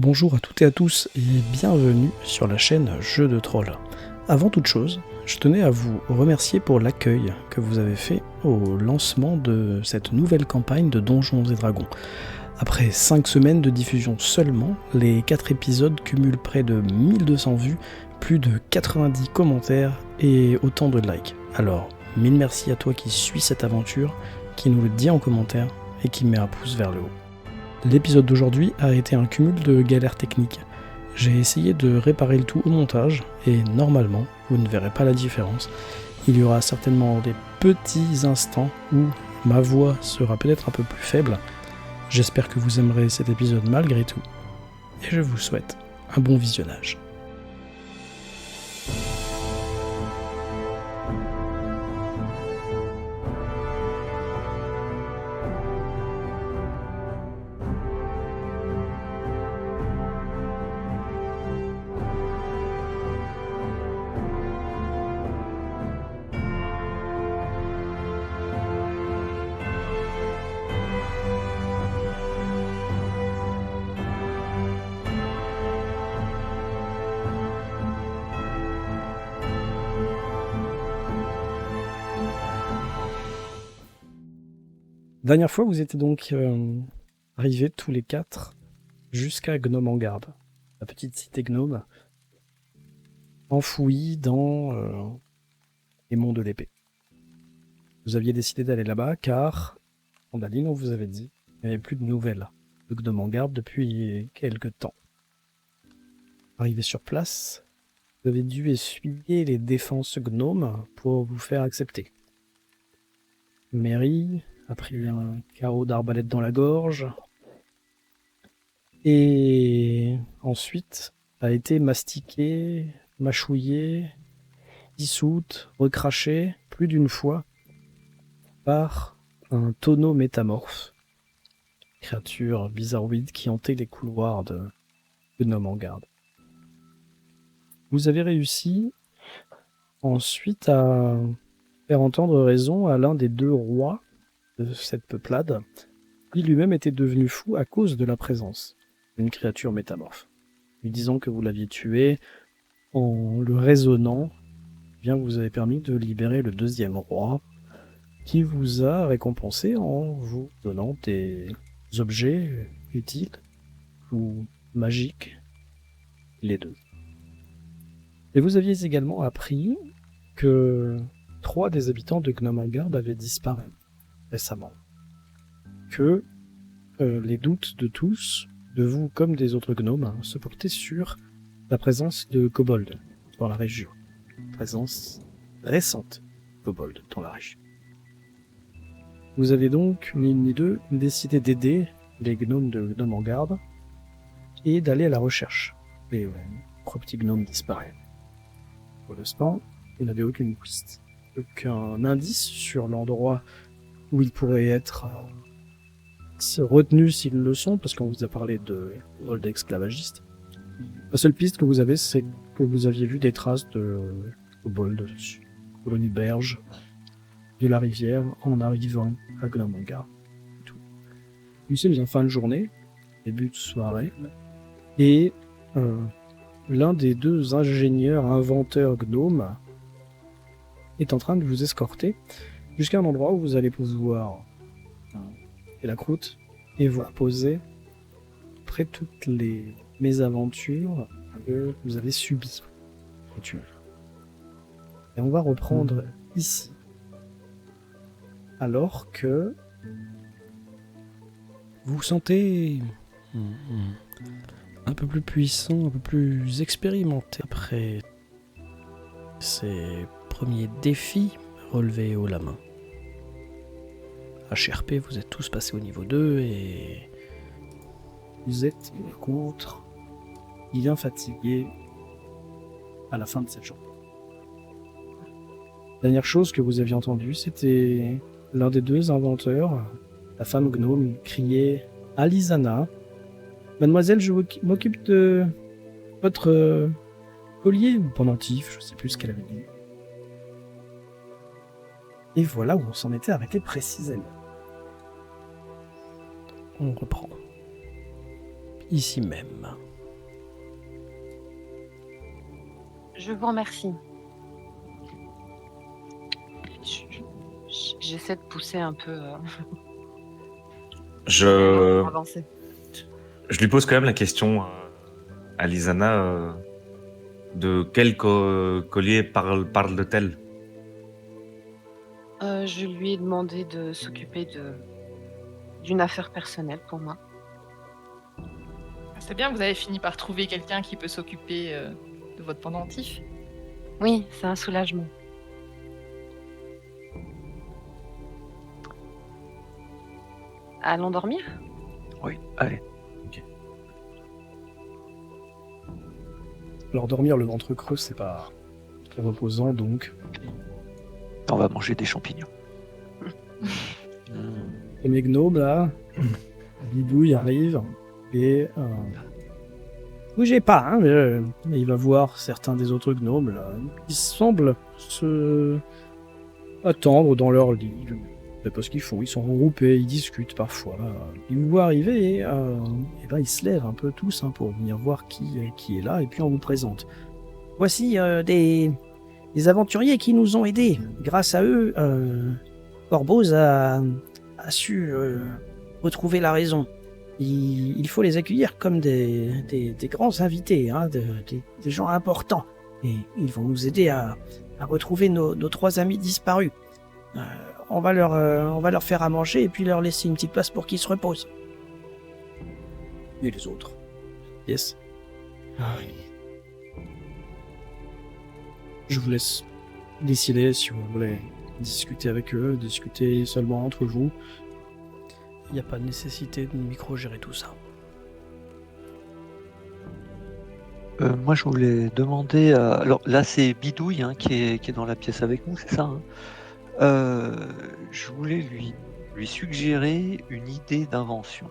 Bonjour à toutes et à tous et bienvenue sur la chaîne Jeux de Troll. Avant toute chose, je tenais à vous remercier pour l'accueil que vous avez fait au lancement de cette nouvelle campagne de Donjons et Dragons. Après 5 semaines de diffusion seulement, les 4 épisodes cumulent près de 1200 vues, plus de 90 commentaires et autant de likes. Alors, mille merci à toi qui suis cette aventure, qui nous le dit en commentaire et qui met un pouce vers le haut. L'épisode d'aujourd'hui a été un cumul de galères techniques. J'ai essayé de réparer le tout au montage, et normalement, vous ne verrez pas la différence. Il y aura certainement des petits instants où ma voix sera peut-être un peu plus faible. J'espère que vous aimerez cet épisode malgré tout, et je vous souhaite un bon visionnage. Dernière fois, vous étiez donc arrivés tous les 4 jusqu'à Gnome en Garde, la petite cité gnome, enfouie dans les monts de l'épée. Vous aviez décidé d'aller là-bas car, Andaline, on vous avait dit, il n'y avait plus de nouvelles de Gnome en Garde depuis quelque temps. Arrivé sur place, vous avez dû essuyer les défenses gnomes pour vous faire accepter. Mary a pris un carreau d'arbalète dans la gorge et ensuite a été mastiquée, mâchouillée, dissoute, recrachée plus d'une fois par un tonneau métamorphe, créature bizarroïde qui hantait les couloirs de Gnome en Garde. Vous avez réussi ensuite à faire entendre raison à l'un des 2 rois de cette peuplade, qui lui-même était devenu fou à cause de la présence d'une créature métamorphe. Lui disant que vous l'aviez tué, en le raisonnant, bien vous avez permis de libérer le 2e roi, qui vous a récompensé en vous donnant des objets utiles ou magiques, les 2. Et vous aviez également appris que 3 des habitants de Gnome en Garde avaient disparu récemment. Que les doutes de tous, de vous comme des autres gnomes, se portaient sur la présence de kobolds dans la région. Présence récente de kobolds dans la région. Vous avez donc, ni une ni deux, décidé d'aider les gnomes de Gnome en Garde et d'aller à la recherche des 3 petits gnomes disparus. Pour l'instant, vous n'avez aucune piste, aucun indice sur l'endroit où ils pourraient être retenus s'ils le sont, parce qu'on vous a parlé de rôle d'esclavagiste. La seule piste que vous avez, c'est que vous aviez vu des traces de kobolds sur la colonie berge de la rivière en arrivant à Gnome en Garde. Nous sommes en fin de journée, début de soirée, et l'un des 2 ingénieurs inventeurs gnomes est en train de vous escorter jusqu'à un endroit où vous allez pouvoir faire la croûte et vous reposer après toutes les mésaventures que vous avez subies. Et on va reprendre ici. Alors que vous vous sentez un peu plus puissant, un peu plus expérimenté après ces premiers défis relevés haut la main. HRP, vous êtes tous passés au niveau 2 et vous êtes contre bien fatigué à la fin de cette journée. Dernière chose que vous aviez entendue, c'était l'un des 2 inventeurs, la femme gnome, criait « Alizana, mademoiselle, je m'occupe de votre collier ou pendentif, je sais plus ce qu'elle avait dit. » Et voilà où on s'en était arrêté précisément. On reprend. Ici même. Je vous remercie. J'essaie de pousser un peu Je, pour avancer. je lui pose quand même la question à Lisana de quel collier parle-t-elle? Je lui ai demandé de s'occuper d'une affaire personnelle pour moi. C'est bien, vous avez fini par trouver quelqu'un qui peut s'occuper de votre pendentif. Oui, c'est un soulagement. Allons dormir? Oui, allez. Alors dormir le ventre creux, c'est pas très reposant, donc On va manger des champignons. premier gnome là, Bidouille arrive et bougez pas, hein, mais il va voir certains des autres gnomes là, qui semblent se attendre dans leur lit. Je sais pas ce qu'ils font, ils sont regroupés, ils discutent parfois. Ils vous voient arriver et ben ils se lèvent un peu tous pour venir voir qui est là et puis on vous présente. Voici des aventuriers qui nous ont aidés. Grâce à eux, Corboz a su retrouver la raison. Il faut les accueillir comme des grands invités, hein, des gens importants. Et ils vont nous aider à retrouver nos 3 amis disparus. On va leur faire à manger et puis leur laisser une petite place pour qu'ils se reposent. Et les autres? Yes. Je vous laisse décider si vous voulez discuter avec eux, discuter seulement entre vous. Il n'y a pas de nécessité de micro-gérer tout ça. Moi, je voulais demander à... Alors là, c'est Bidouille qui est dans la pièce avec nous, c'est ça, hein. Je voulais lui suggérer une idée d'invention.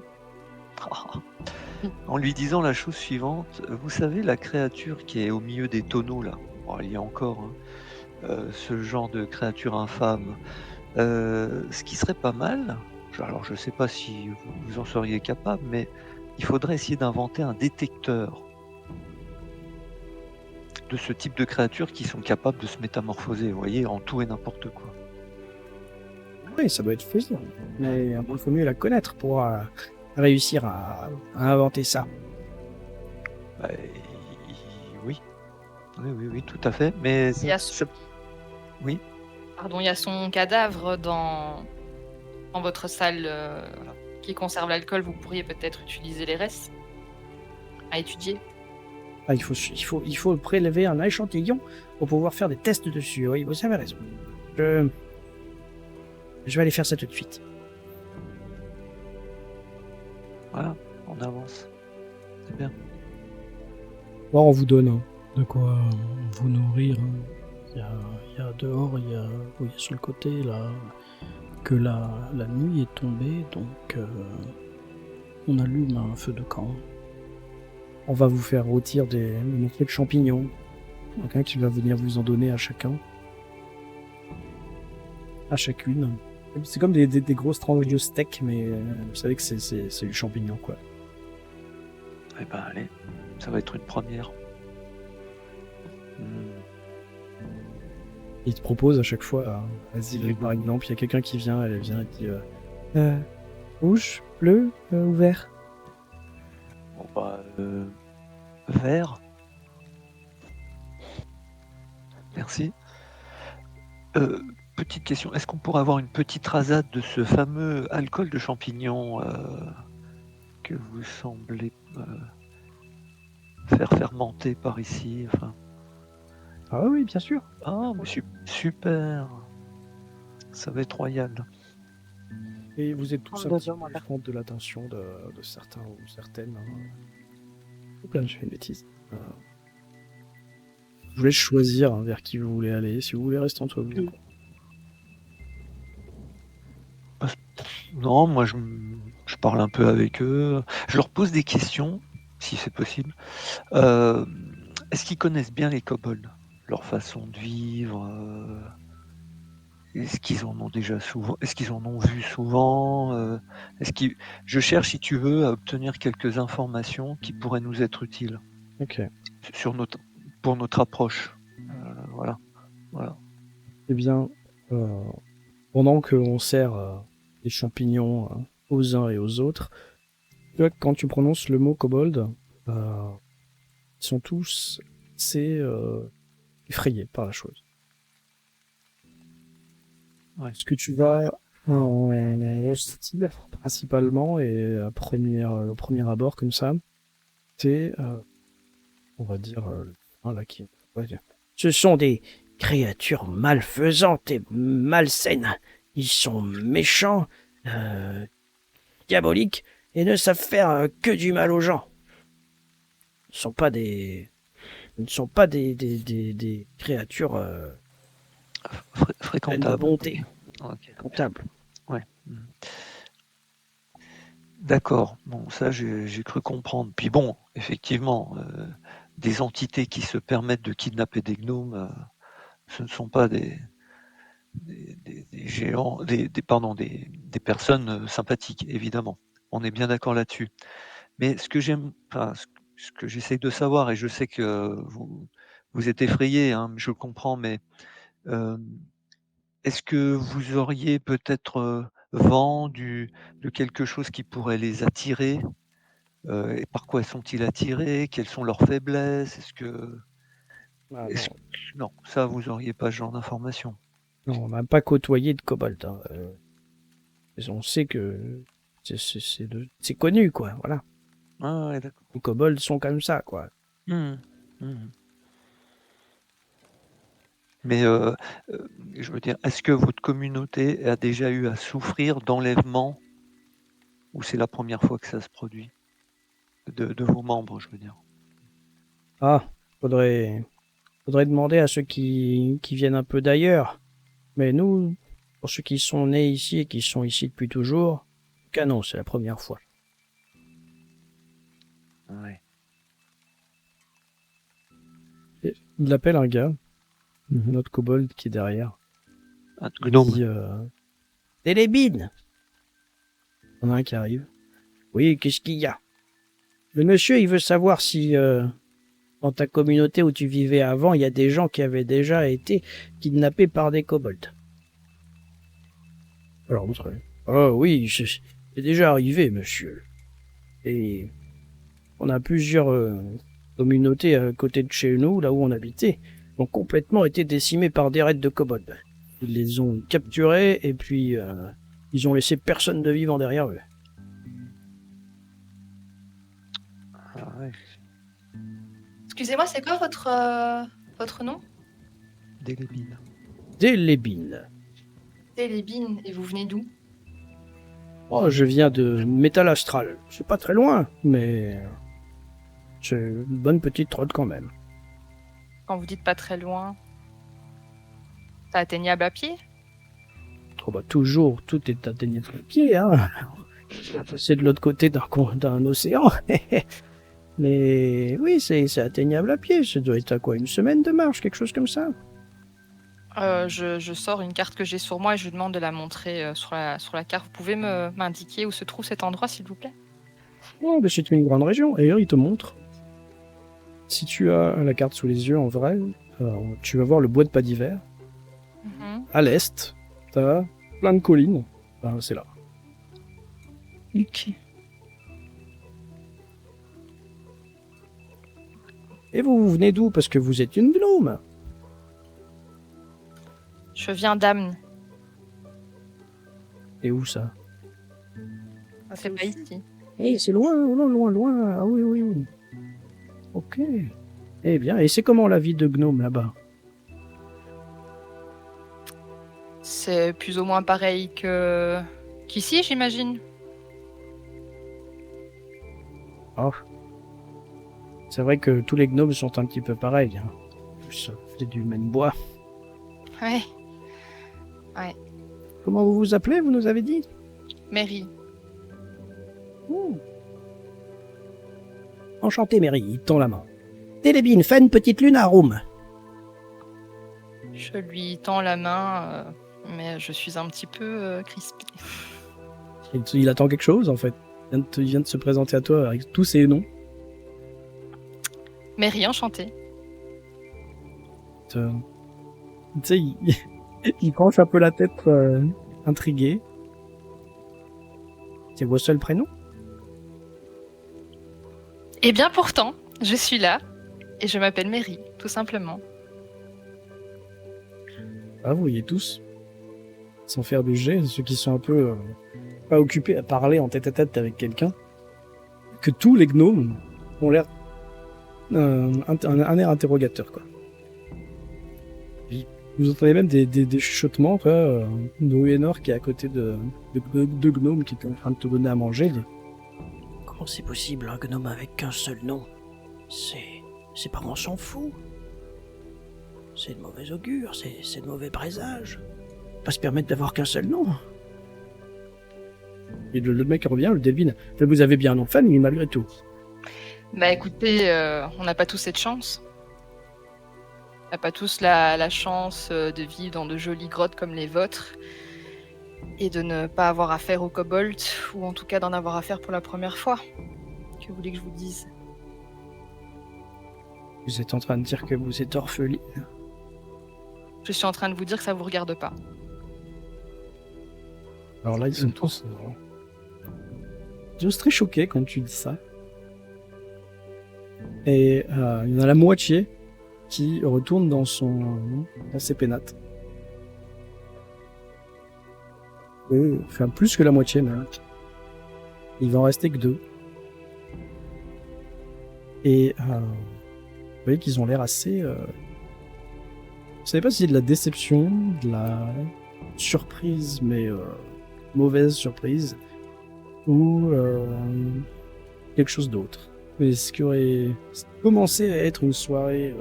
En lui disant la chose suivante. Vous savez, la créature qui est au milieu des tonneaux, là, bon, il y a encore ce genre de créature infâme. Ce qui serait pas mal, alors je sais pas si vous en seriez capable, mais il faudrait essayer d'inventer un détecteur de ce type de créatures qui sont capables de se métamorphoser, vous voyez, en tout et n'importe quoi. Oui, ça doit être faisable. Mais il faut mieux la connaître pour réussir à inventer ça. Bah, oui. Oui, tout à fait. Mais Il y a oui. Pardon, il y a son cadavre dans votre salle qui conserve l'alcool. Vous pourriez peut-être utiliser les restes à étudier. Ah, il faut prélever un échantillon pour pouvoir faire des tests dessus. Oui, vous avez raison. Je vais aller faire ça tout de suite. Voilà, on avance. C'est bien. Bon, on vous donne de quoi vous nourrir. Il y a dehors, il y a sur le côté là que la nuit est tombée, donc on allume un feu de camp. On va vous faire rôtir des morceaux de champignons. Quelqu'un qui va venir vous en donner à chacun. À chacune. C'est comme des grosses tranches de steak, mais vous savez que c'est du champignon, quoi. Eh ben allez, ça va être une première. Il te propose à chaque fois, vas-y, par exemple, il y a quelqu'un qui vient, elle vient et dit rouge, bleu ou vert? Bon bah, vert. Merci. Petite question, est-ce qu'on pourrait avoir une petite rasade de ce fameux alcool de champignon que vous semblez faire fermenter par ici, enfin... Ah oui, bien sûr. Ah, mais super. Ça va être royal. Et vous êtes tous un petit peu compte de l'attention de certains ou certaines. Là, je fais une bêtise. Je vous laisse choisir vers qui vous voulez aller, si vous voulez rester entre vous. Non, moi je parle un peu avec eux. Je leur pose des questions, si c'est possible. Est-ce qu'ils connaissent bien les kobolds, leur façon de vivre? Est-ce qu'ils en ont déjà souvent? Est-ce qu'ils en ont vu souvent? Je cherche, si tu veux, à obtenir quelques informations qui pourraient nous être utiles. Ok. Pour notre approche. voilà. Eh bien, pendant qu'on sert les champignons aux uns et aux autres, tu vois que quand tu prononces le mot kobold, ils sont tous assez effrayés par la chose. Ouais. Ce que tu vas en style, principalement, et au premier abord comme ça, c'est, on va dire, là qui... ouais, ce sont des créatures malfaisantes et malsaines. Ils sont méchants, diaboliques, et ne savent faire que du mal aux gens. Ils ne sont pas des créatures pleines de Fréquentable. bonté, Ok. comptables. Ouais. D'accord. Bon, ça, j'ai cru comprendre. Puis bon, effectivement, des entités qui se permettent de kidnapper des gnomes, ce ne sont pas des géants, des personnes sympathiques, évidemment. On est bien d'accord là-dessus. Mais ce que ce que j'essaie de savoir, et je sais que vous êtes effrayé, hein, je le comprends, mais euh, est-ce que vous auriez peut-être vent de quelque chose qui pourrait les attirer? Et par quoi sont-ils attirés? Quelles sont leurs faiblesses? Ah Est-ce non, non, ça, vous auriez pas ce genre d'informations. non, on n'a pas côtoyé de kobold. On sait que c'est connu, quoi. Voilà. Ah ouais, d'accord. Les kobolds sont comme ça, quoi. Mmh. Mmh. Mais je veux dire, est-ce que votre communauté a déjà eu à souffrir d'enlèvement ou c'est la première fois que ça se produit? De vos membres, je veux dire. Ah, faudrait demander à ceux qui viennent un peu d'ailleurs. Mais nous, pour ceux qui sont nés ici et qui sont ici depuis toujours, canon, c'est la première fois. Ouais. Il appelle un gars, notre kobold qui est derrière. Un Il gnome. dit Télébine. Il y en a un qui arrive. Oui, qu'est-ce qu'il y a? Le monsieur, il veut savoir si dans ta communauté où tu vivais avant, il y a des gens qui avaient déjà été kidnappés par des kobolds. Alors, vous savez. Oh oui, c'est déjà arrivé, monsieur. Et on a plusieurs communautés à côté de chez nous, là où on habitait, ont complètement été décimées par des raids de kobolds. Ils les ont capturés et puis ils ont laissé personne de vivant derrière eux. Ah ouais. Excusez-moi, c'est quoi votre nom? Délébile. Des lébines. Télébine, et vous venez d'où? Oh, je viens de Métal Astral. C'est pas très loin, mais c'est une bonne petite trotte quand même. Quand vous dites pas très loin, c'est atteignable à pied? Oh bah toujours, tout est atteignable à pied, hein. C'est de l'autre côté d'un océan. Mais oui, c'est atteignable à pied. Ça doit être à quoi, une semaine de marche, quelque chose comme ça. Je sors une carte que j'ai sur moi et je lui demande de la montrer sur la carte. Vous pouvez m'indiquer où se trouve cet endroit, s'il vous plaît? Oh, bah c'est une grande région. Et il te montre. Si tu as la carte sous les yeux, en vrai, tu vas voir le bois de pas d'hiver. Mhm. À l'est, t'as plein de collines. Ben, c'est là. Ok. Et vous venez d'où? Parce que vous êtes une gnome. Je viens d'Amn. Et où ça? C'est pas ici. Eh, c'est loin, loin. Ah oui, oui. Ok. Eh bien, et c'est comment la vie de gnome là-bas? C'est plus ou moins pareil qu'ici, j'imagine. Oh. C'est vrai que tous les gnomes sont un petit peu pareils. Hein. C'est du même bois. Ouais. Comment vous vous appelez, vous nous avez dit? Mary. Enchanté, Mary, il tend la main. Télébine, fais une petite lune à Room. Je lui tends la main, mais je suis un petit peu crispée. Il attend quelque chose, en fait. Il vient de se présenter à toi avec tous ses noms. Mary, enchantée. Tu sais, il penche un peu la tête intrigué. C'est vos seuls prénoms? Eh bien pourtant, je suis là et je m'appelle Mary, tout simplement. Ah, vous voyez tous, sans faire du jet, ceux qui sont un peu pas occupés à parler en tête-à-tête avec quelqu'un, que tous les gnomes ont l'air un air interrogateur, quoi. Et vous entendez même des chuchotements, quoi, de Ruénor qui est à côté de gnomes qui est en train de te donner à manger. Comment c'est possible, un gnome avec qu'un seul nom? Ses parents s'en foutent. C'est de mauvais augure, c'est de mauvais présage. Pas se permettre d'avoir qu'un seul nom. Et le mec revient, le devine. Vous avez bien un nom de famille, malgré tout. Bah écoutez, on n'a pas tous cette chance. On n'a pas tous la chance de vivre dans de jolies grottes comme les vôtres et de ne pas avoir affaire aux kobolds, ou en tout cas d'en avoir affaire pour la première fois. Que vous voulez que je vous dise? Vous êtes en train de dire que vous êtes orpheline. Je suis en train de vous dire que ça vous regarde pas. Alors là, ils sont tous très choqués quand tu dis ça. Et il y en a la moitié qui retourne dans ses pénates. Enfin, plus que la moitié, même. Il va en rester que 2. Et vous voyez qu'ils ont l'air assez... Je savais pas si c'est de la déception, de la surprise, mais mauvaise surprise, ou quelque chose d'autre. Mais ce qui aurait commencé à être une soirée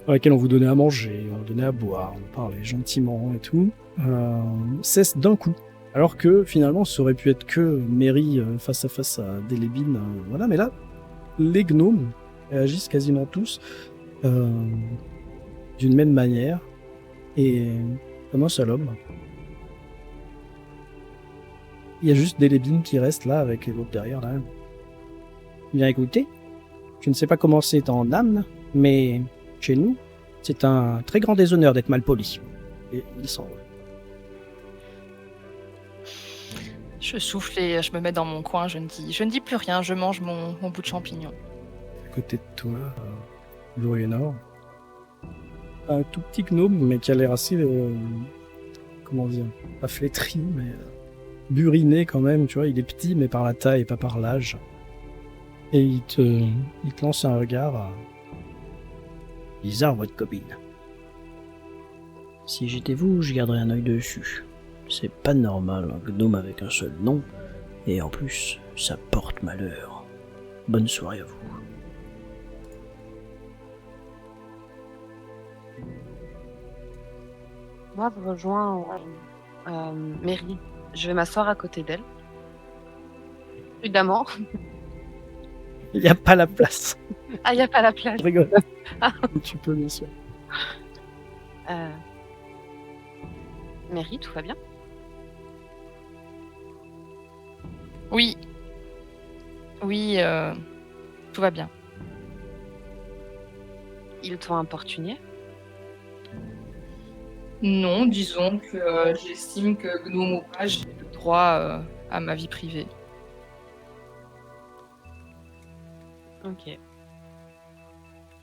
dans laquelle on vous donnait à manger, on vous donnait à boire, on parlait gentiment et tout, cesse d'un coup. Alors que finalement, ça aurait pu être que Mary face à face à Délébine, voilà. Mais là, les gnomes réagissent quasiment tous d'une même manière et comme un seul homme. Il y a juste Délébine qui reste là avec les autres derrière là. Bien écoutez, je ne sais pas comment c'est en âme, mais chez nous, c'est un très grand déshonneur d'être mal poli. Et il s'en va. Je souffle et je me mets dans mon coin, je ne dis plus rien, je mange mon bout de champignon. À côté de toi, Lorienor, un tout petit gnome, mais qui a l'air assez, comment dire, pas flétri, mais buriné quand même, tu vois, il est petit, mais par la taille et pas par l'âge. Et il te lance un regard bizarre, votre copine. Si j'étais vous, je garderais un œil dessus. C'est pas normal, un gnome avec un seul nom, et en plus, ça porte malheur. Bonne soirée à vous. Moi, je rejoins Mary. Je vais m'asseoir à côté d'elle. Évidemment. Il n'y a pas la place. Ah, il n'y a pas la place. Je rigole. Tu peux, bien sûr. Mary, tout va bien? Oui. Oui, tout va bien. Ils t'ont importuné? Non, disons que j'estime que gnome ou pas, j'ai le droit à ma vie privée. Ok.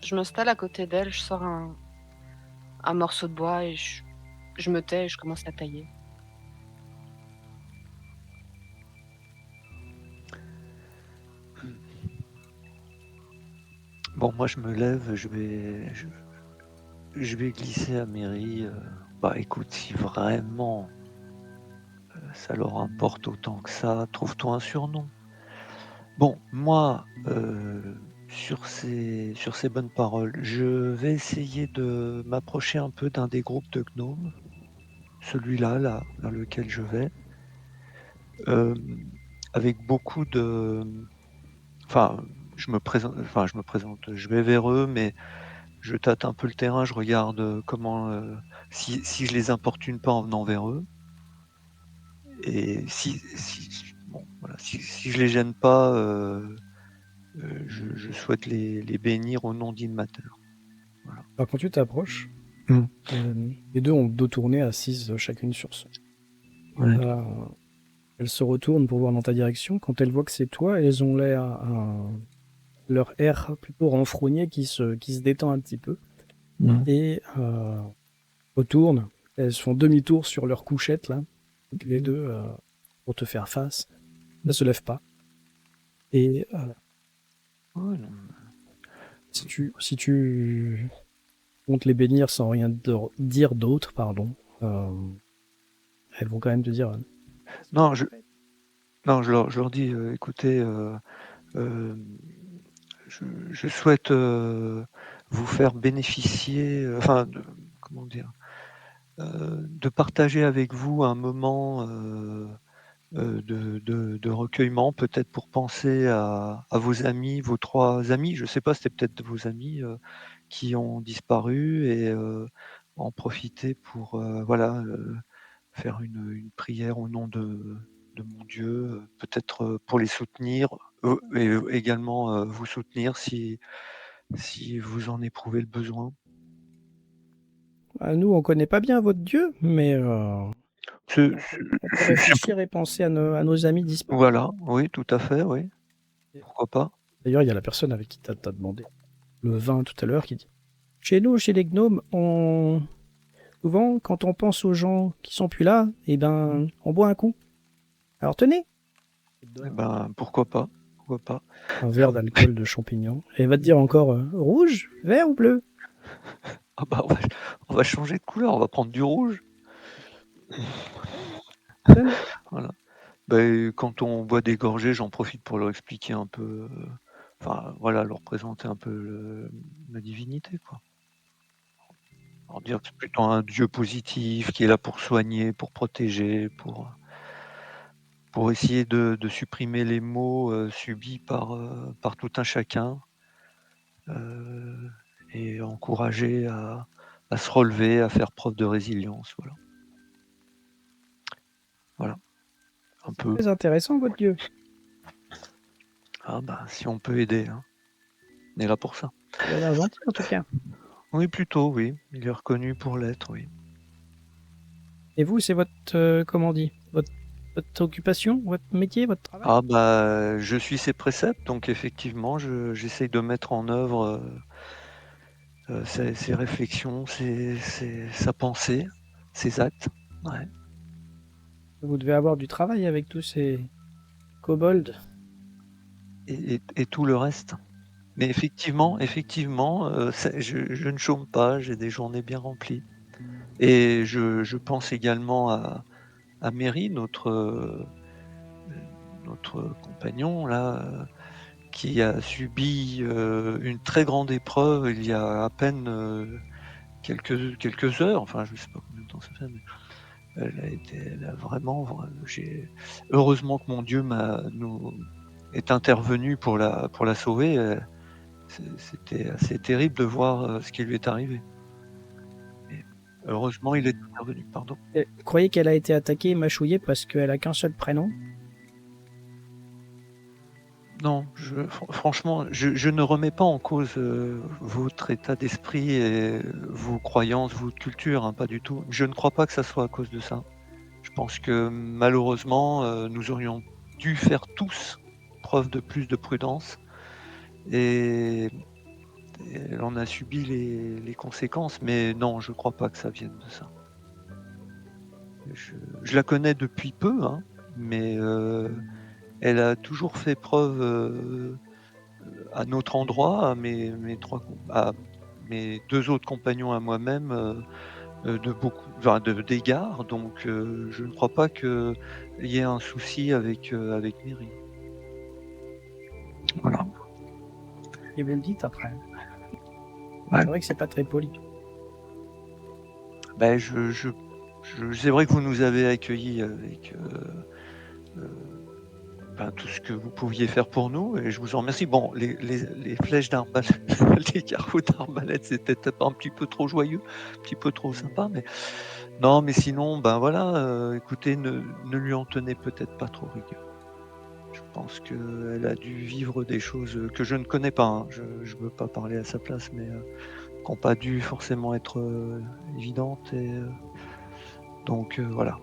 Je m'installe à côté d'elle, je sors un morceau de bois et je me tais et je commence à tailler. Bon, moi je me lève, je vais glisser à Mary. Bah écoute, si vraiment ça leur importe autant que ça, trouve-toi un surnom. Bon, moi, sur ces bonnes paroles, je vais essayer de m'approcher un peu d'un des groupes de gnomes, celui-là, là, vers lequel je vais, avec beaucoup de... Enfin, je me présente, je vais vers eux, mais je tâte un peu le terrain, je regarde comment, si je les importune pas en venant vers eux, et bon, voilà, si je les gêne pas, je souhaite les bénir au nom d'Inmater. Voilà. Alors quand tu t'approches, Les deux ont le dos tourné, assises chacune sur son. Ouais. Elles se retournent pour voir dans ta direction. Quand elles voient que c'est toi, elles ont leur air plutôt renfrogné qui se détend un petit peu. Et retournent. Elles se font demi-tour sur leur couchette, là, toutes les deux, pour te faire face. Elles se lèvent pas. Et Ouais, non. si tu comptes les bénir sans rien dire d'autre, pardon, elles vont quand même te dire Non, je leur dis, écoutez, je souhaite vous faire bénéficier, comment dire, de partager avec vous un moment de recueillement, peut-être pour penser à vos amis, vos 3 amis, je sais pas, c'était peut-être vos amis qui ont disparu et en profiter pour faire une prière au nom de mon Dieu, peut-être pour les soutenir, et également vous soutenir si vous en éprouvez le besoin. nous, on connaît pas bien votre Dieu, mais C'est- on peut réfléchir et penser à nos amis disparus. Voilà, oui, tout à fait, oui. Pourquoi pas? D'ailleurs, il y a la personne avec qui t'as demandé le vin tout à l'heure qui dit chez nous, chez les gnomes, souvent, quand on pense aux gens qui sont plus là, on boit un coup. Alors tenez, Eh ben, pourquoi pas? Pourquoi pas? un verre d'alcool de champignon. Et elle va te dire encore rouge, vert ou bleu. Ah bah, on va changer de couleur, on va prendre du rouge. Tenez. Voilà. Ben, quand on boit des gorgées, j'en profite pour leur expliquer un peu, leur présenter un peu la divinité, quoi. Leur dire que c'est plutôt un Dieu positif qui est là pour soigner, pour protéger, pour essayer de supprimer les maux subis par tout un chacun, et encourager à se relever, à faire preuve de résilience. Voilà. Un peu. Très intéressant, votre Dieu. Ah bah, si on peut aider, hein. On est là pour ça. Il a l'air gentil, en tout cas. Oui, plutôt, oui. Il est reconnu pour l'être, oui. Et vous, c'est votre, comment on dit, votre occupation, votre métier, votre travail? Ah bah, je suis ses préceptes, donc effectivement, j'essaye de mettre en œuvre ses réflexions, sa pensée, ses actes. Ouais. Vous devez avoir du travail avec tous ces kobolds. Et tout le reste. Mais effectivement, je ne chôme pas, j'ai des journées bien remplies. Et je pense également à Mary, notre compagnon, là, qui a subi une très grande épreuve il y a à peine quelques heures, enfin je ne sais pas combien de temps ça fait, mais elle a vraiment, heureusement que mon Dieu est intervenu pour la sauver. C'était assez terrible de voir ce qui lui est arrivé. Et heureusement, il est intervenu, pardon. Vous croyez qu'elle a été attaquée et mâchouillée parce qu'elle a qu'un seul prénom? Non, franchement, je ne remets pas en cause votre état d'esprit et vos croyances, votre culture, hein, pas du tout. Je ne crois pas que ça soit à cause de ça. Je pense que malheureusement, nous aurions dû faire tous preuve de plus de prudence et elle en a subi les conséquences, mais non, je ne crois pas que ça vienne de ça. Je la connais depuis peu, hein, mais elle a toujours fait preuve à notre endroit, à mes 2 autres compagnons, à moi-même, d'égards, donc je ne crois pas qu'il y ait un souci avec Mary. Voilà. Et vous le dites après. Ouais. C'est vrai que c'est pas très poli. Ben, c'est vrai que vous nous avez accueillis avec tout ce que vous pouviez faire pour nous, et je vous en remercie. Bon, les flèches d'arbalète, les carreaux d'arbalète, c'était peut-être un petit peu trop joyeux, un petit peu trop sympa, mais non, mais sinon, écoutez, ne lui en tenez peut-être pas trop rigueur. Je pense qu'elle a dû vivre des choses que je ne connais pas, hein. Je ne veux pas parler à sa place, mais qui n'ont pas dû forcément être évidentes. Et, donc voilà.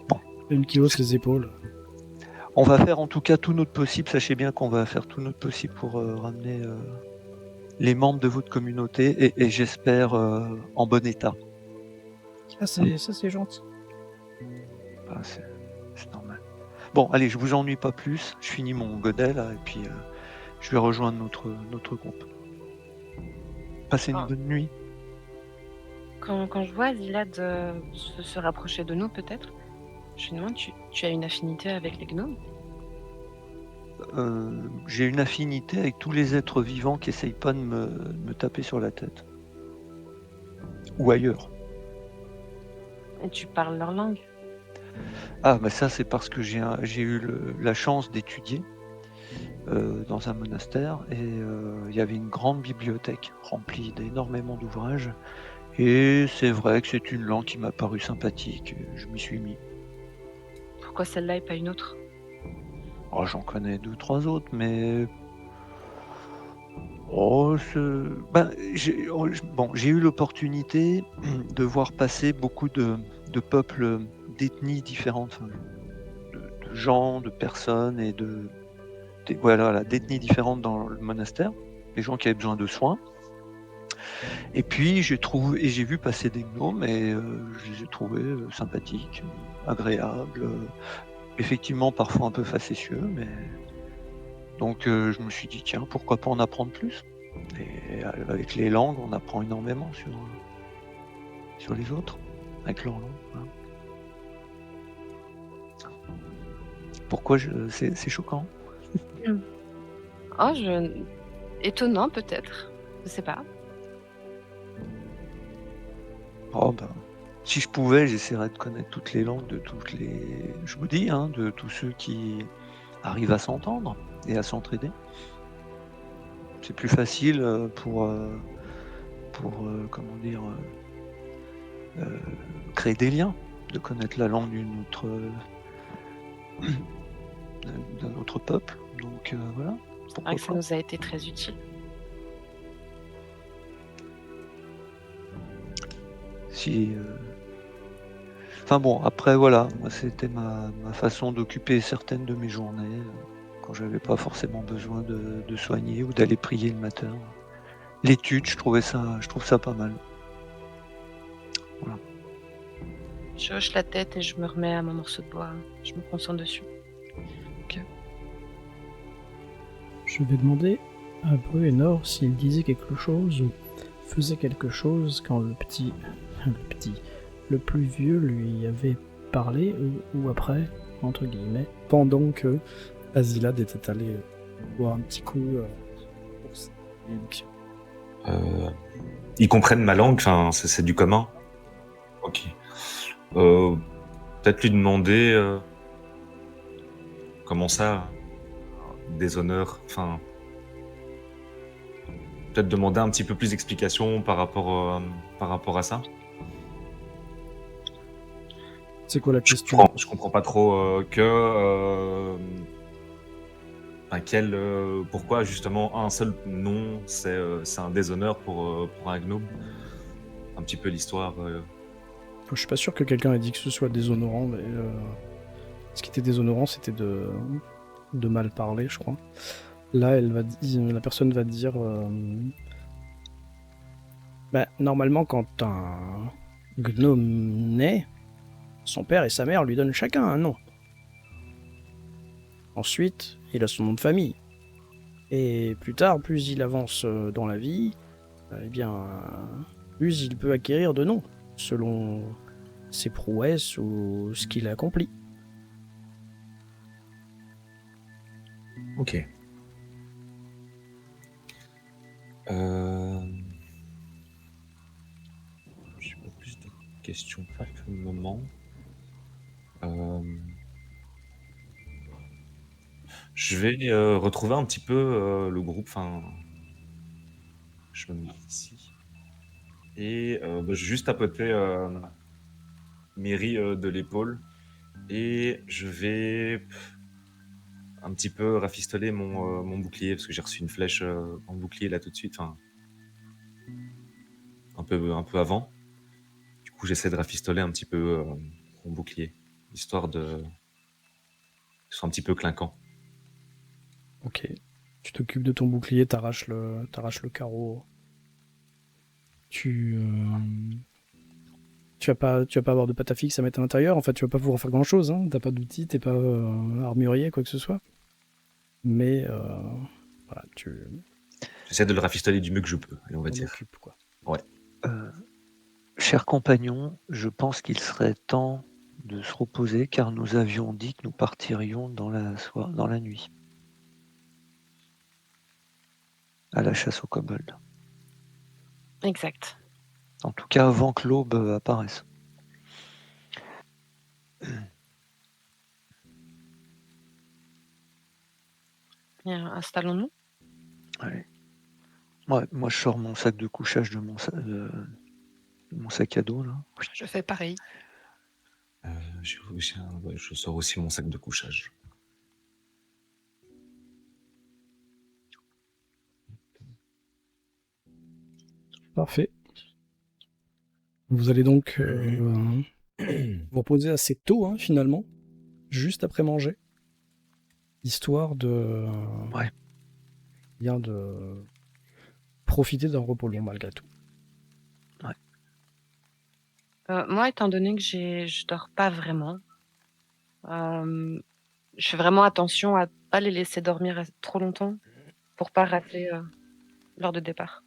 Bon. Une qui hausse les épaules. On va faire en tout cas tout notre possible. Sachez bien qu'on va faire tout notre possible pour ramener les membres de votre communauté et j'espère en bon état. Ah, c'est gentil. Ah, c'est normal. Bon, allez, je vous ennuie pas plus. Je finis mon godet là et puis je vais rejoindre notre groupe. Passez une Ah. bonne nuit. Quand je vois Zilad se rapprocher de nous, peut-être, je me demande, tu as une affinité avec les gnomes? J'ai une affinité avec tous les êtres vivants qui essayent pas de me taper sur la tête. Ou ailleurs. Et tu parles leur langue? Ah, bah ça c'est parce que j'ai eu la chance d'étudier dans un monastère et il y avait une grande bibliothèque remplie d'énormément d'ouvrages et c'est vrai que c'est une langue qui m'a paru sympathique, je m'y suis mis. Pourquoi celle-là et pas une autre? Oh, j'en connais 2-3 autres, mais oh, j'ai eu l'opportunité de voir passer beaucoup de peuples, d'ethnies différentes, enfin, de gens, de personnes et voilà, d'ethnies différentes dans le monastère, des gens qui avaient besoin de soins. Et puis j'ai vu passer des gnomes et je les ai trouvés sympathiques, agréables, effectivement parfois un peu facétieux, mais donc je me suis dit tiens, pourquoi pas en apprendre plus? Et avec les langues, on apprend énormément sur les autres, avec leur langue. Voilà. Pourquoi c'est choquant? Oh, étonnant peut-être. Je sais pas. Oh ben, si je pouvais, j'essaierais de connaître toutes les langues de je vous dis, hein, de tous ceux qui arrivent à s'entendre et à s'entraider. C'est plus facile pour comment dire, créer des liens, de connaître la langue d'un autre peuple. Donc voilà. C'est Pourquoi vrai que ça pas. nous a été très utile. Si, enfin bon, après voilà, moi c'était ma façon d'occuper certaines de mes journées quand j'avais pas forcément besoin de soigner ou d'aller prier le matin. L'étude, je trouve ça pas mal. Voilà. Je hoche la tête et je me remets à mon morceau de bois. Je me concentre dessus. Je vais demander à Bruenor s'il disait quelque chose ou faisait quelque chose quand le plus vieux lui avait parlé ou après, entre guillemets, pendant que Azilad était allé boire un petit coup pour sa bénédiction. Ils comprennent ma langue, enfin, c'est du commun. Ok. Peut-être lui demander comment ça, des honneurs, enfin. Peut-être demander un petit peu plus d'explications par rapport à ça. C'est quoi la question? Je comprends pas trop pourquoi justement un seul nom c'est un déshonneur pour un gnome. Un petit peu l'histoire. Je suis pas sûr que quelqu'un ait dit que ce soit déshonorant, mais ce qui était déshonorant, c'était de mal parler, je crois. Là, la personne va dire normalement, quand un gnome naît, son père et sa mère lui donnent chacun un nom. Ensuite, il a son nom de famille. Et plus tard, plus il avance dans la vie, plus il peut acquérir de noms, selon ses prouesses ou ce qu'il a accompli. Ok. J'ai pas plus de questions pour le moment. Je vais retrouver un petit peu le groupe. Enfin, je me mets ici. Et juste tapoter Mary de l'épaule. Et je vais un petit peu rafistoler mon bouclier, parce que j'ai reçu une flèche en bouclier là tout de suite, enfin, un peu avant. Du coup, j'essaie de rafistoler un petit peu mon bouclier, histoire de que ce soit un petit peu clinquant. Ok. Tu t'occupes de ton bouclier, t'arraches le carreau. Tu vas pas avoir de pâte à fixe à mettre à l'intérieur. En fait, tu vas pas pouvoir faire grand chose. Hein. T'as pas d'outils, t'es pas armurier, quoi que ce soit. Mais voilà, tu J'essaie de le rafistoler du mieux que je peux, allez, on va t'en dire. occupes, quoi. Cher compagnon, je pense qu'il serait temps de se reposer car nous avions dit que nous partirions dans la nuit. À la chasse aux kobolds. Exact. En tout cas, avant que l'aube apparaisse. Bien, installons-nous. Allez. Ouais, moi, je sors mon sac de couchage de mon sac à dos, là. Je fais pareil. Je sors aussi mon sac de couchage. Parfait. Vous allez donc vous reposer assez tôt, hein, finalement, juste après manger, histoire de bien de profiter d'un repos long malgré tout. Moi, étant donné que je dors pas vraiment, je fais vraiment attention à pas les laisser dormir trop longtemps pour pas rater l'heure de départ.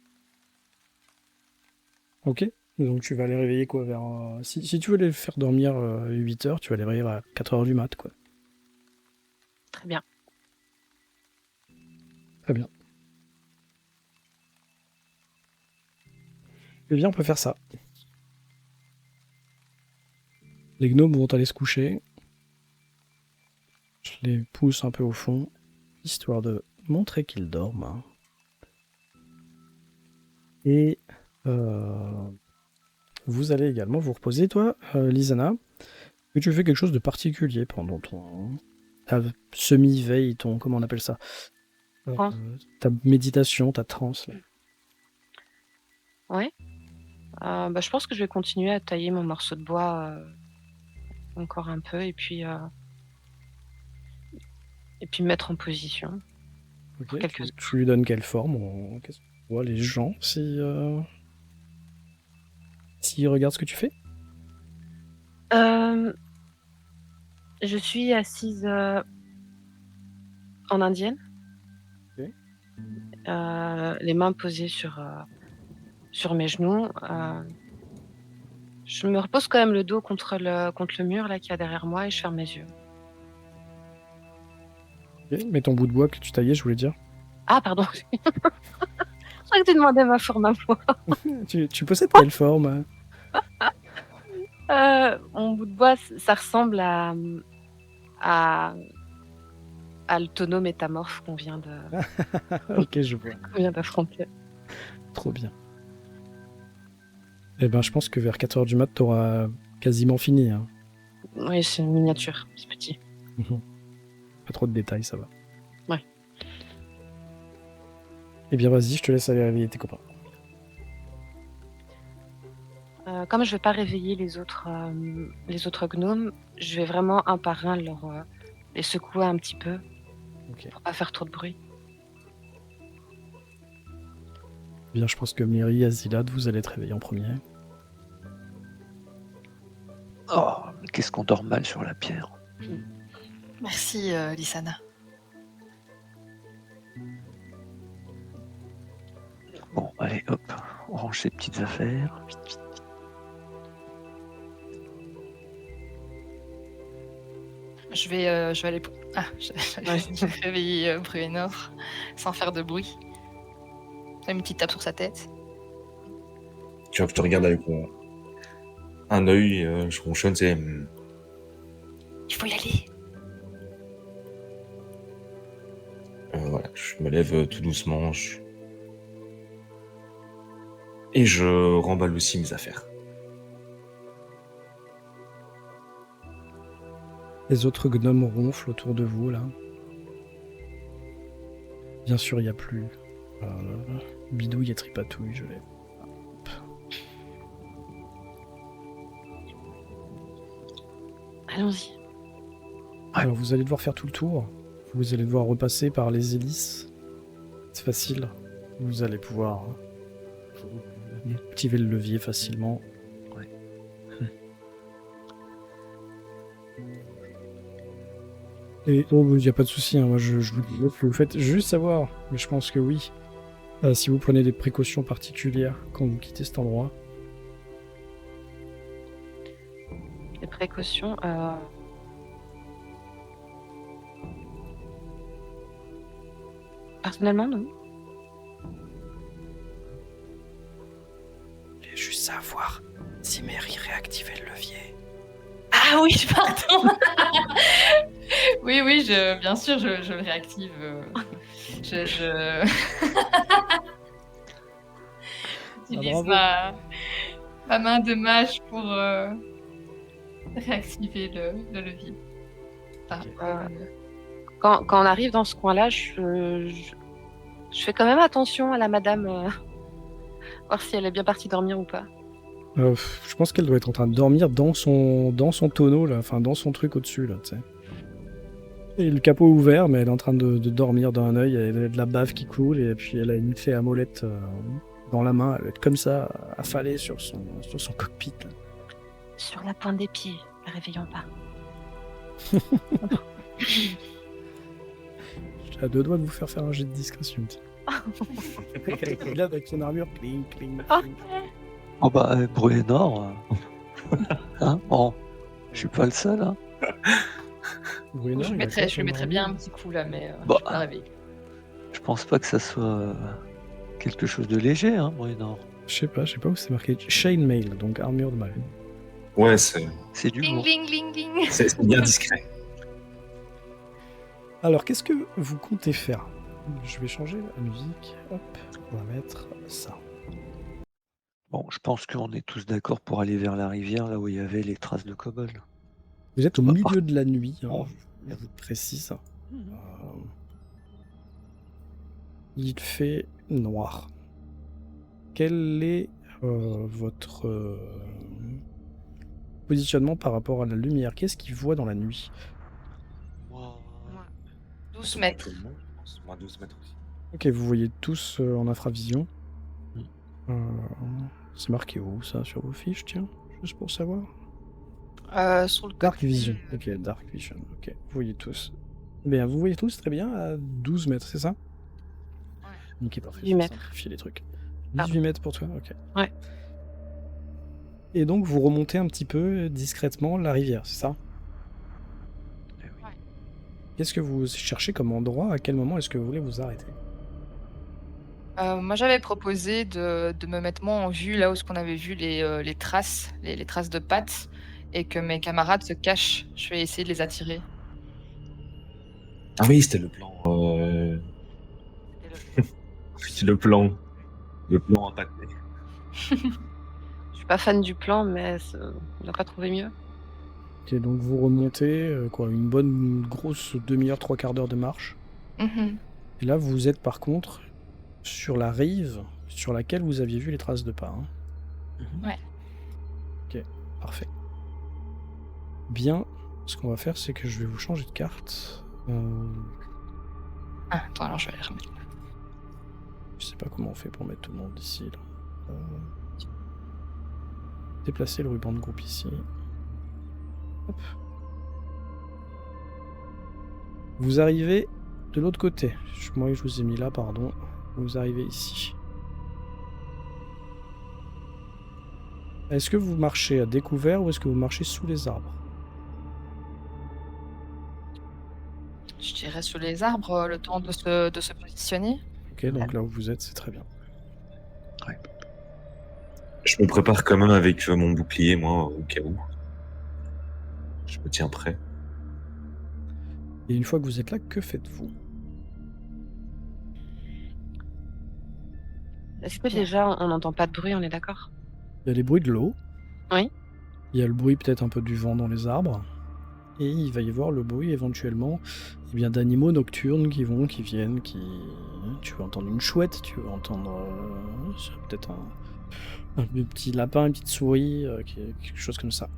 Ok. Donc tu vas les réveiller quoi vers... si tu veux les faire dormir 8 heures, tu vas les réveiller à 4 heures du mat, quoi. Très bien. Très bien. Eh bien, on peut faire ça. Les gnomes vont aller se coucher. Je les pousse un peu au fond, histoire de montrer qu'ils dorment. Hein. Et vous allez également vous reposer, toi, Lisana. Que tu fais quelque chose de particulier pendant ta semi-veille, comment on appelle ça, ta méditation, ta transe. Là. Ouais. Je pense que je vais continuer à tailler mon morceau de bois encore un peu et puis me mettre en position. Okay. Tu lui donnes quelle forme? Qu'est-ce que tu vois les gens s'ils regardent ce que tu fais? Je suis assise en indienne. Okay. Les mains posées sur mes genoux. Je me repose quand même le dos contre le mur là qu'il y a derrière moi et je ferme mes yeux. Okay. Mais ton bout de bois que tu taillais, je voulais dire. Ah, pardon. Je crois que tu demandais ma forme à moi. tu possèdes quelle forme? Mon bout de bois, ça ressemble à le tonneau métamorphe qu'on vient de... Ok, je vois. qu'on vient d'affronter. Trop bien. Eh ben, je pense que vers 4 heures du mat, t'auras quasiment fini. Hein. Oui, c'est une miniature, c'est petit. Pas trop de détails, ça va. Ouais. Eh bien, vas-y, je te laisse aller réveiller tes copains. Comme je vais pas réveiller les autres gnomes, je vais vraiment un par un les secouer un petit peu pour pas faire trop de bruit. Bien, je pense que Miri, Azilad, vous allez être réveillés en premier. Oh, qu'est-ce qu'on dort mal sur la pierre. Merci, Lisana. Bon, allez, hop, on range ses petites affaires. Vite, vite. Je vais aller... je vais réveiller Bruenor sans faire de bruit. Une petite tape sur sa tête. Tu vois que je te regarde avec un œil, je ronchonne, c'est... Il faut y aller. Voilà, je me lève tout doucement. Et je remballe aussi mes affaires. Les autres gnomes ronflent autour de vous, là. Bien sûr, il n'y a plus bidouille et tripatouille, je l'ai. Allons-y. Alors vous allez devoir faire tout le tour. Vous allez devoir repasser par les hélices. C'est facile. Vous allez pouvoir activer le levier facilement. Ouais. Et il n'y a pas de souci, hein, moi je vous dis que vous faites juste savoir, mais je pense que oui. Si vous prenez des précautions particulières quand vous quittez cet endroit. Les précautions. Personnellement, non. Je voulais juste savoir si Mary réactivait le levier. Ah oui, pardon. Oui, bien sûr, je le réactive. Je... J'utilise bravo. ma main de mage pour réactiver le levier. Ah, Quand on arrive dans ce coin-là, je fais quand même attention à la madame, voir si elle est bien partie dormir ou pas. Je pense qu'elle doit être en train de dormir dans son tonneau, là, enfin dans son truc au-dessus, là, tu sais. Et le capot ouvert, mais elle est en train de dormir d'un œil, elle a de la bave qui coule, et puis elle a une clé à molette dans la main, elle va être comme ça, affalée sur son cockpit. Là. Sur la pointe des pieds, la réveillons pas. J'ai à deux doigts de vous faire un jet de discrétion. Là, avec son armure, cling, cling, cling. Oh bah, Bruenor, hein, bon, je suis pas le seul, hein. Bruenor, je il a lui quoi, mettrais son bien un armure petit coup là, mais Bah. je suis pas réveillée. Je pense pas que ça soit quelque chose de léger, hein, Bruenor. Je sais pas où c'est marqué. Chainmail, donc armure de marine. Ouais, c'est C'est du lourd. Ling, ling, ling, ling. c'est bien discret. Alors, qu'est-ce que vous comptez faire? Je vais changer la musique. Hop, on va mettre ça. Bon, je pense qu'on est tous d'accord pour aller vers la rivière, là où il y avait les traces de kobold. Vous êtes au Bah, milieu de la nuit, hein, Oh. je vous précise. Il fait noir. Quel est votre positionnement par rapport à la lumière? Qu'est-ce qu'il voit dans la nuit? 12 mètres. Tout le monde, je pense. Moi, 12 mètres aussi. Ok, vous voyez tous en infravision. C'est marqué où ça sur vos fiches, tiens, juste pour savoir. Sur le Dark Vision. Ok, Dark Vision. Ok, vous voyez tous. Bien, vous voyez tous très bien à 12 mètres, c'est ça? Ouais. Ok, parfait. 18 mètres. Simplifier les trucs. Ah. 18 mètres pour toi, ok. Ouais. Et donc vous remontez un petit peu discrètement la rivière, c'est ça? Qu'est-ce que vous cherchez comme endroit? À quel moment est-ce que vous voulez vous arrêter? Moi, j'avais proposé de me mettre moi en vue là où on avait vu les traces, les traces de pattes, et que mes camarades se cachent. Je vais essayer de les attirer. Ah oui, c'était le plan. C'est le plan. Le plan impacté. Je suis pas fan du plan, mais on n'a pas trouvé mieux. Ok, donc vous remontez une bonne grosse demi-heure, trois quarts d'heure de marche. Mhm. Et là, vous êtes par contre sur la rive sur laquelle vous aviez vu les traces de pas. Hein. Ouais. Ok, parfait. Bien, ce qu'on va faire, c'est que je vais vous changer de carte. Ah, attends, alors je vais aller remettre. Je sais pas comment on fait pour mettre tout le monde ici. Là. Déplacer le ruban de groupe ici. Hop. Vous arrivez de l'autre côté. Moi, je vous ai mis là, pardon. Vous arrivez ici. Est-ce que vous marchez à découvert ou est-ce que vous marchez sous les arbres? Je dirais sous les arbres, le temps de se positionner. Ok, donc là où vous êtes, c'est très bien. Je me prépare quand même avec mon bouclier, moi, au cas où. Je me tiens prêt. Et une fois que vous êtes là, que faites-vous? Est-ce que déjà on n'entend pas de bruit, on est d'accord? Il y a les bruits de l'eau. Oui. Il y a le bruit peut-être un peu du vent dans les arbres. et il va y avoir le bruit éventuellement d'animaux nocturnes qui viennent, tu vas entendre une chouette, tu vas entendre peut-être un petit lapin, une petite souris, quelque chose comme ça.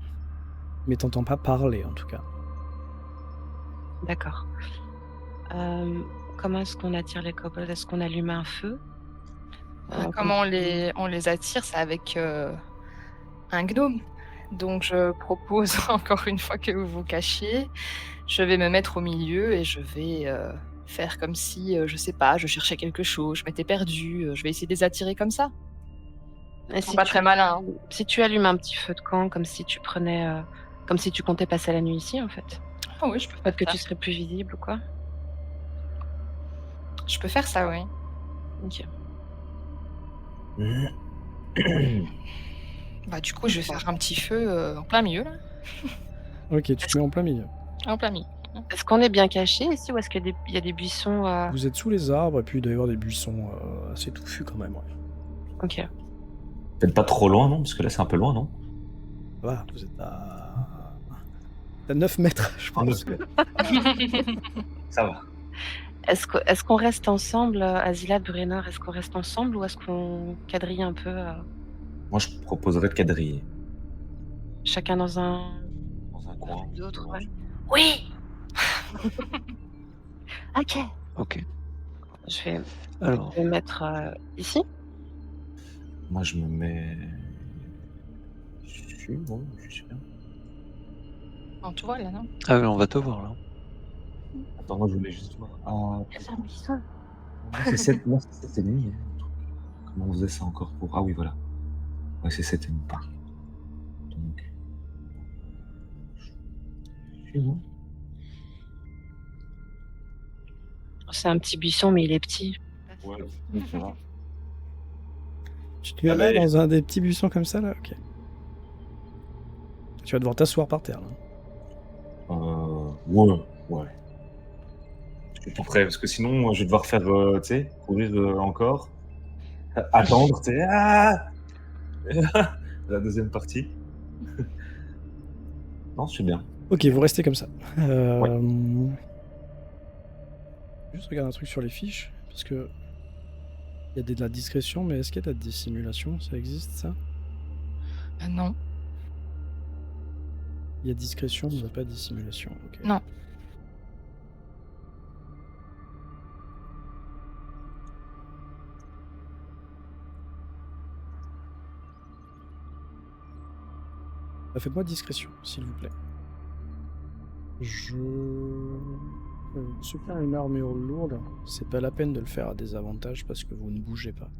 Mais t'entends pas parler en tout cas. D'accord. Comment est-ce qu'on attire les kobolds? Est-ce qu'on allume un feu? Comment on les attire? C'est avec un gnome. Donc je propose encore une fois que vous vous cachiez. Je vais me mettre au milieu et je vais faire comme si, je sais pas, je cherchais quelque chose, je m'étais perdue. Je vais essayer de les attirer comme ça. Et Ils sont pas très malins. Si tu allumes un petit feu de camp, comme si tu comptais passer la nuit ici, en fait. Ah oui, je peux faire Peut-être que ça. tu serais plus visible ou quoi. Je peux faire ça, oui. Ok. Bah du coup, je vais faire un petit feu en plein milieu là. Ok, tu te mets en plein milieu. En plein milieu. Est-ce qu'on est bien caché ici ou est-ce qu'il y a des buissons Vous êtes sous les arbres et puis il doit y avoir des buissons assez touffus quand même. Ouais. Ok. Peut-être pas trop loin, non? Parce que là, c'est un peu loin, non? Voilà, vous êtes à 9 mètres, je pense. Ça va. Est-ce qu'on reste ensemble, Azila, Bruenor, est-ce qu'on reste ensemble ou est-ce qu'on quadrille un peu Moi, je proposerais de quadriller. chacun dans un Dans un coin. d'autre, ouais. Oui. Ok. Ok. Je vais Alors, me mettre ici. Moi, je me mets... Bon, je suis bien. On te voit là, non? ah oui, on va te voir là. Attends, moi, je voulais juste voir. Ah, C'est un buisson. moi, c'est 7 et demi. Comment on faisait ça encore pour... Ah oui, voilà. Ouais, c'est 7 et demi, pardon. Donc... Je suis bon. C'est un petit buisson, mais il est petit. Ouais, ça va. Tu te mets là dans un des petits buissons comme ça là. Ok. Tu vas devoir t'asseoir par terre là. Ouais. Je suis tout prêt, parce que sinon, je vais devoir faire, tu sais, courir encore. Attendre, tu sais, la deuxième partie. Non, je suis bien. Ok, vous restez comme ça. Juste regarde un truc sur les fiches, parce que il y a de la discrétion, mais est-ce qu'il y a de la dissimulation? Ça existe ça? Non. Il y a discrétion, mais il n'y a pas de dissimulation. Ok. Non. Faites-moi discrétion, s'il vous plaît. Ceux qui ont une armure lourde, c'est pas la peine de le faire à désavantage parce que vous ne bougez pas.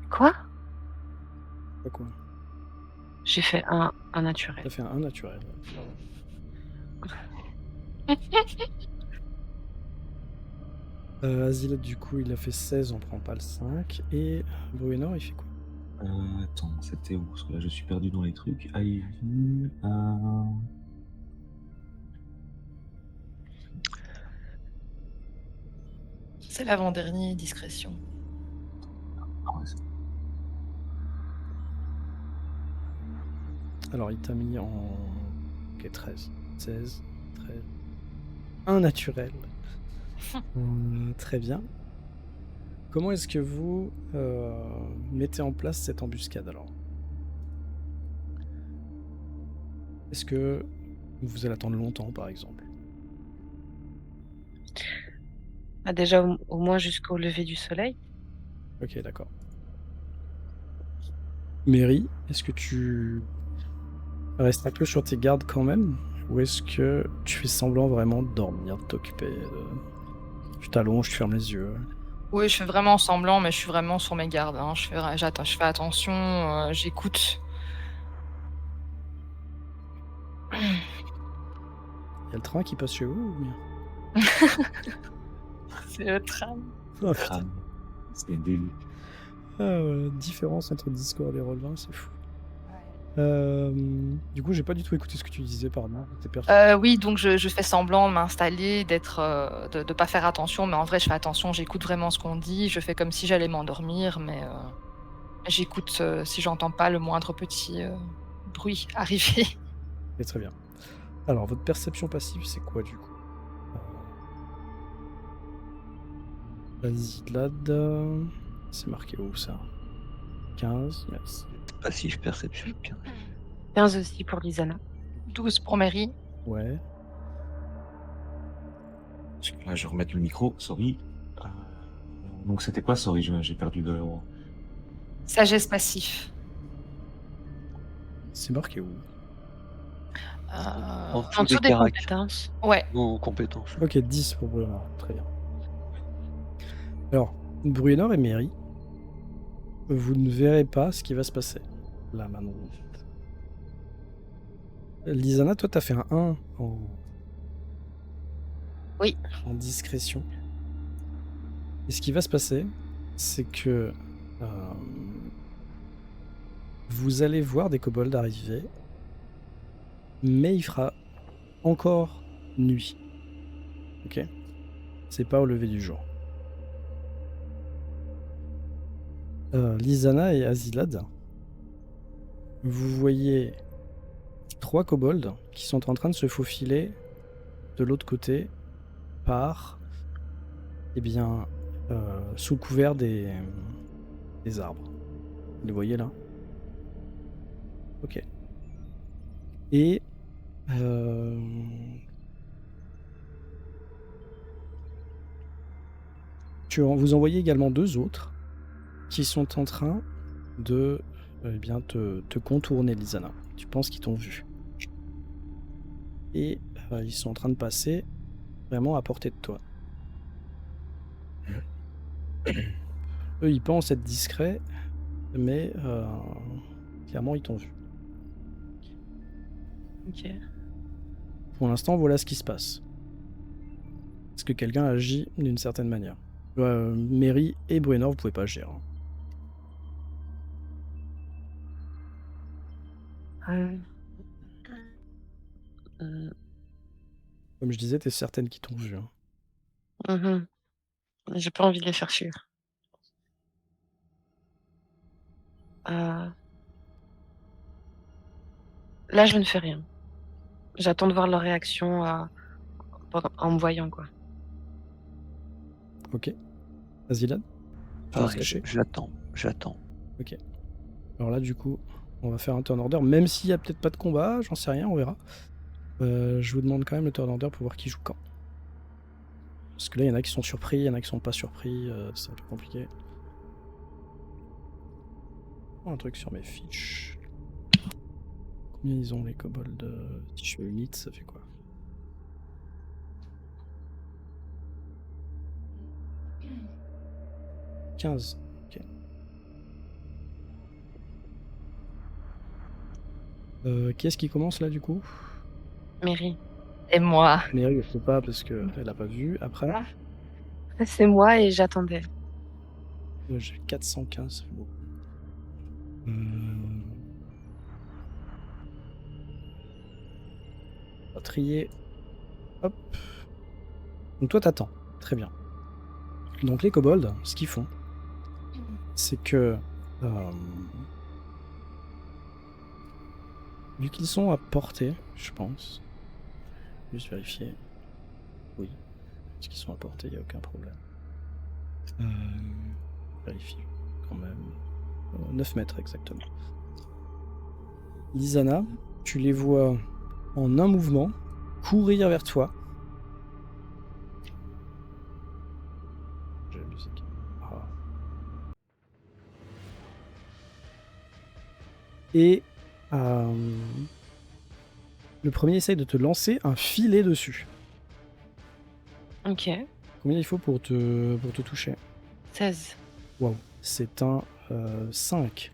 Quoi? Pas quoi? J'ai fait un naturel. T'as fait un naturel. Azilot, du coup, il a fait 16, on prend pas le 5. Et Bruenor, il fait quoi? Attends, c'était où? Parce que là, je suis perdu dans les trucs. Ivy... C'est l'avant-dernier, discrétion. Ah ouais, c'est- Alors, il t'a mis en... Ok, 13. 16, 13. Un naturel. Très bien. Comment est-ce que vous mettez en place cette embuscade alors? Est-ce que vous allez attendre longtemps, par exemple? Ah, déjà, au moins jusqu'au lever du soleil. Ok, d'accord. Mary, est-ce que tu restes un peu sur tes gardes quand même? Ou est-ce que tu fais semblant vraiment de dormir, de t'occuper Tu t'allonges, tu fermes les yeux. Oui, je fais vraiment semblant, mais je suis vraiment sur mes gardes. Hein. Je fais attention, j'écoute. Il y a le train qui passe chez vous ou bien? C'est le tram. Oh, putain. C'est débile. Différence entre Discord et Roll20, c'est fou. Du coup, j'ai pas du tout écouté ce que tu disais, pardon. Oui, donc je fais semblant de m'installer, de pas faire attention, mais en vrai, je fais attention, j'écoute vraiment ce qu'on dit, je fais comme si j'allais m'endormir, mais J'écoute si j'entends pas le moindre petit bruit arriver. Et très bien. Alors, votre perception passive, c'est quoi du coup? Vas-y, Lad. C'est marqué où ça? 15, merci. Passif, perception, 15. 15 aussi pour Lisana. 12 pour Mary. Ouais. Parce que là, je vais remettre le micro, sorry. Donc c'était quoi, sorry, j'ai perdu de... Sagesse passif. C'est marqué où? En En dessous dessous des des caracs compétences. Ouais. ou compétences. Ok, 10 pour Bruenor, très bien. Alors, Bruenor et Mary, vous ne verrez pas ce qui va se passer. Là, maintenant. Lisana, toi, t'as fait un 1 en... Oui. en discrétion. Et ce qui va se passer, c'est que vous allez voir des kobolds arriver, mais il fera encore nuit. Ok? C'est pas au lever du jour. Lisana et Azilad, vous voyez 3 kobolds qui sont en train de se faufiler de l'autre côté par, sous couvert des arbres. Vous les voyez là? Ok. Et vous en voyez également 2 autres qui sont en train de te contourner, Lisana. Tu penses qu'ils t'ont vu. Et ils sont en train de passer vraiment à portée de toi. Eux, ils pensent être discrets, mais clairement, ils t'ont vu. Ok. Pour l'instant, voilà ce qui se passe. Est-ce que quelqu'un agit d'une certaine manière? Mary et Bruenor, vous pouvez pas agir. Euh, euh, Comme je disais, t'es certaine qu'ils t'ont vu. mhm. J'ai pas envie de les faire fuir. Là, je ne fais rien. J'attends de voir leur réaction en me voyant, quoi. Ok. Azilad? Pareil, j'attends. Ok. Alors là, du coup, on va faire un turn order, même s'il y a peut-être pas de combat, j'en sais rien, on verra. Je vous demande quand même le turn order pour voir qui joue quand. Parce que là, il y en a qui sont surpris, il y en a qui sont pas surpris, c'est un peu compliqué. Un truc sur mes fiches. Combien ils ont les kobolds? Si je fais unit, ça fait quoi? « 15. Ok. Qui est-ce qui commence là du coup? Mary. Et moi. Mary, elle peut pas parce qu'elle a pas vu. Après, C'est moi et j'attendais. j'ai 415, ça fait beaucoup. On va trier. Hop. Donc toi t'attends. Très bien. Donc les kobolds, ce qu'ils font, c'est que vu qu'ils sont à portée, je pense. Juste vérifier. Oui. Parce qu'ils sont à portée, il n'y a aucun problème. Vérifie quand même. 9 mètres exactement. Lisana, tu les vois en un mouvement courir vers toi. J'ai la musique. Ah. Et le premier essaye de te lancer un filet dessus. Ok. Combien il faut pour te toucher? 16. Waouh, c'est un 5.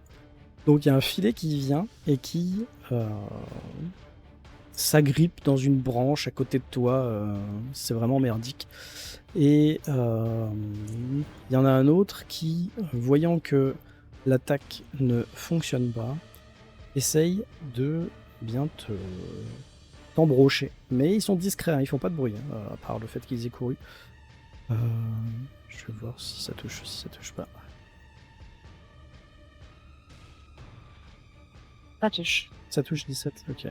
Donc il y a un filet qui vient et qui s'agrippe dans une branche à côté de toi. C'est vraiment merdique. Et il y en a un autre qui, voyant que l'attaque ne fonctionne pas, essaye de bien t'embrocher. Mais ils sont discrets, hein, ils font pas de bruit, hein, à part le fait qu'ils aient couru. Je vais voir si ça touche pas. Ça touche. Ça touche 17, ok. Du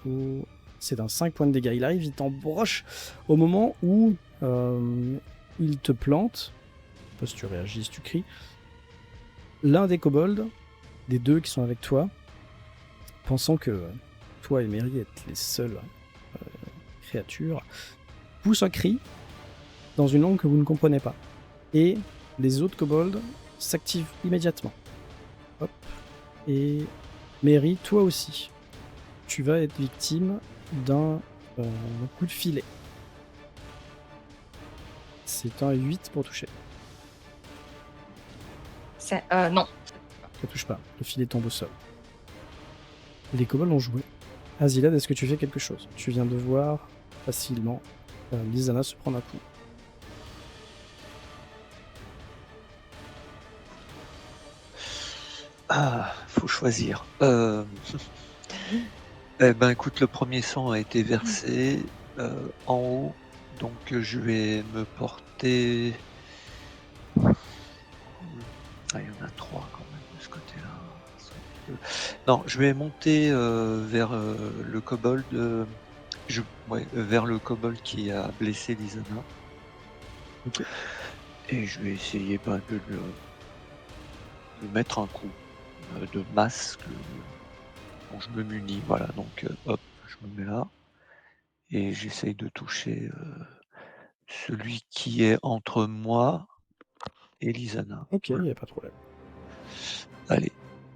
coup, c'est d'un 5 points de dégâts. Il arrive, il t'embroche au moment où il te plante. Je sais pas si tu réagis, si tu cries. L'un des kobolds, des deux qui sont avec toi, pensant que toi et Mary êtes les seules créatures, pousse un cri dans une langue que vous ne comprenez pas. Et les autres kobolds s'activent immédiatement. Hop. Et Mary, toi aussi, tu vas être victime d'un coup de filet. C'est un 8 pour toucher. Non. Ça touche pas. Le filet tombe au sol. Les kobolds ont joué. Azilad, est-ce que tu fais quelque chose? Tu viens de voir facilement Lizana se prendre un coup. Ah, faut choisir. Eh ben, écoute, le premier sang a été versé en haut, donc je vais me porter. Ah, il y en a 3 quand même de ce côté-là. Non, je vais monter vers le kobold. Vers le kobold qui a blessé Lizana. Ok. Et je vais essayer de lui mettre un coup de masse dont je me munis. Voilà, donc hop, je me mets là. Et j'essaye de toucher celui qui est entre moi et Lizana. Ok, il Voilà. n'y a pas de problème. Allez,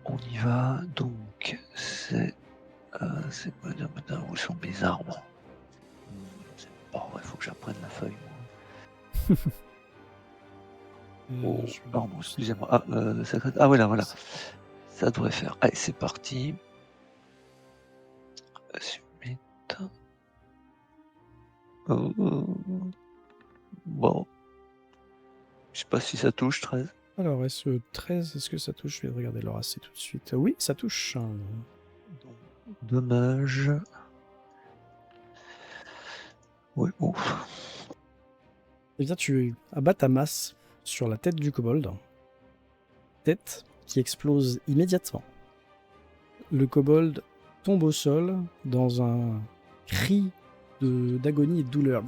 on y va. Donc, c'est pas où sont mes arbres? C'est pas vrai, faut que j'apprenne la feuille, moi. Oh, pardon, excusez-moi. Ah, voilà. Ça devrait faire. Allez, c'est parti. Submit. Bon. Je sais pas si ça touche, 13. Alors, est-ce 13, est-ce que ça touche? Je vais regarder leur AC tout de suite. Oui, ça touche. Dommage. Oui, bon. Eh bien, tu abats ta masse sur la tête du kobold. Tête qui explose immédiatement. Le kobold tombe au sol dans un cri d'agonie et de douleur.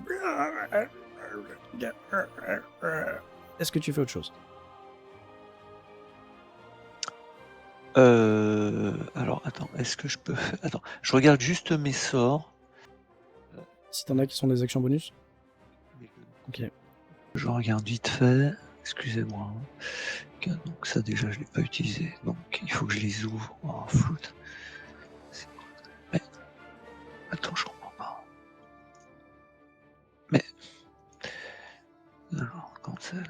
Est-ce que tu fais autre chose? Alors, attends, est-ce que je peux faire... Attends, je regarde juste mes sorts. Si t'en as qui sont des actions bonus? Ok. Je regarde vite fait. Excusez-moi. Ok, donc ça, déjà, je l'ai pas utilisé. Donc, il faut que je les ouvre. Oh, floute. Mais... Attends, je comprends pas. Mais... Alors, cancel.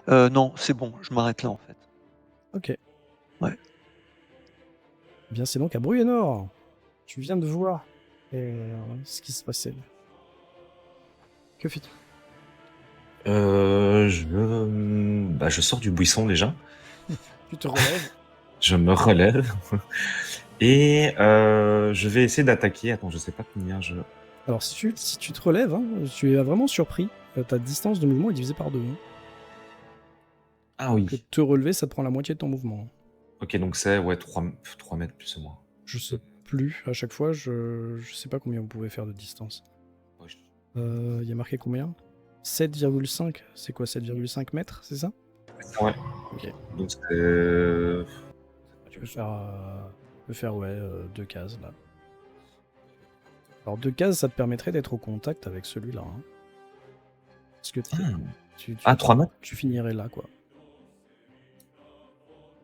Non, c'est bon, je m'arrête là, en fait. Ok. Ouais. Eh bien, c'est donc à Bruyenor. Tu viens de voir ce qui se passait. Que fais-tu? Je sors du buisson déjà. Tu te relèves. Je me relève. Et je vais essayer d'attaquer. Attends, je sais pas combien je... Alors, si tu te relèves, hein, tu es vraiment surpris. Ta distance de mouvement est divisée par 2. Hein. Ah oui. Que te relever, ça te prend la moitié de ton mouvement. Ok, donc c'est 3 mètres plus ou moins. Je sais plus. À chaque fois, je sais pas combien vous pouvez faire de distance. Il y a marqué combien? 7,5. C'est quoi, 7,5 mètres, c'est ça? Ouais. Ok. Donc c'est... Tu peux faire 2 cases là. Alors 2 cases, ça te permettrait d'être au contact avec celui-là. Hein. Parce que 3 mètres? Tu finirais là, quoi.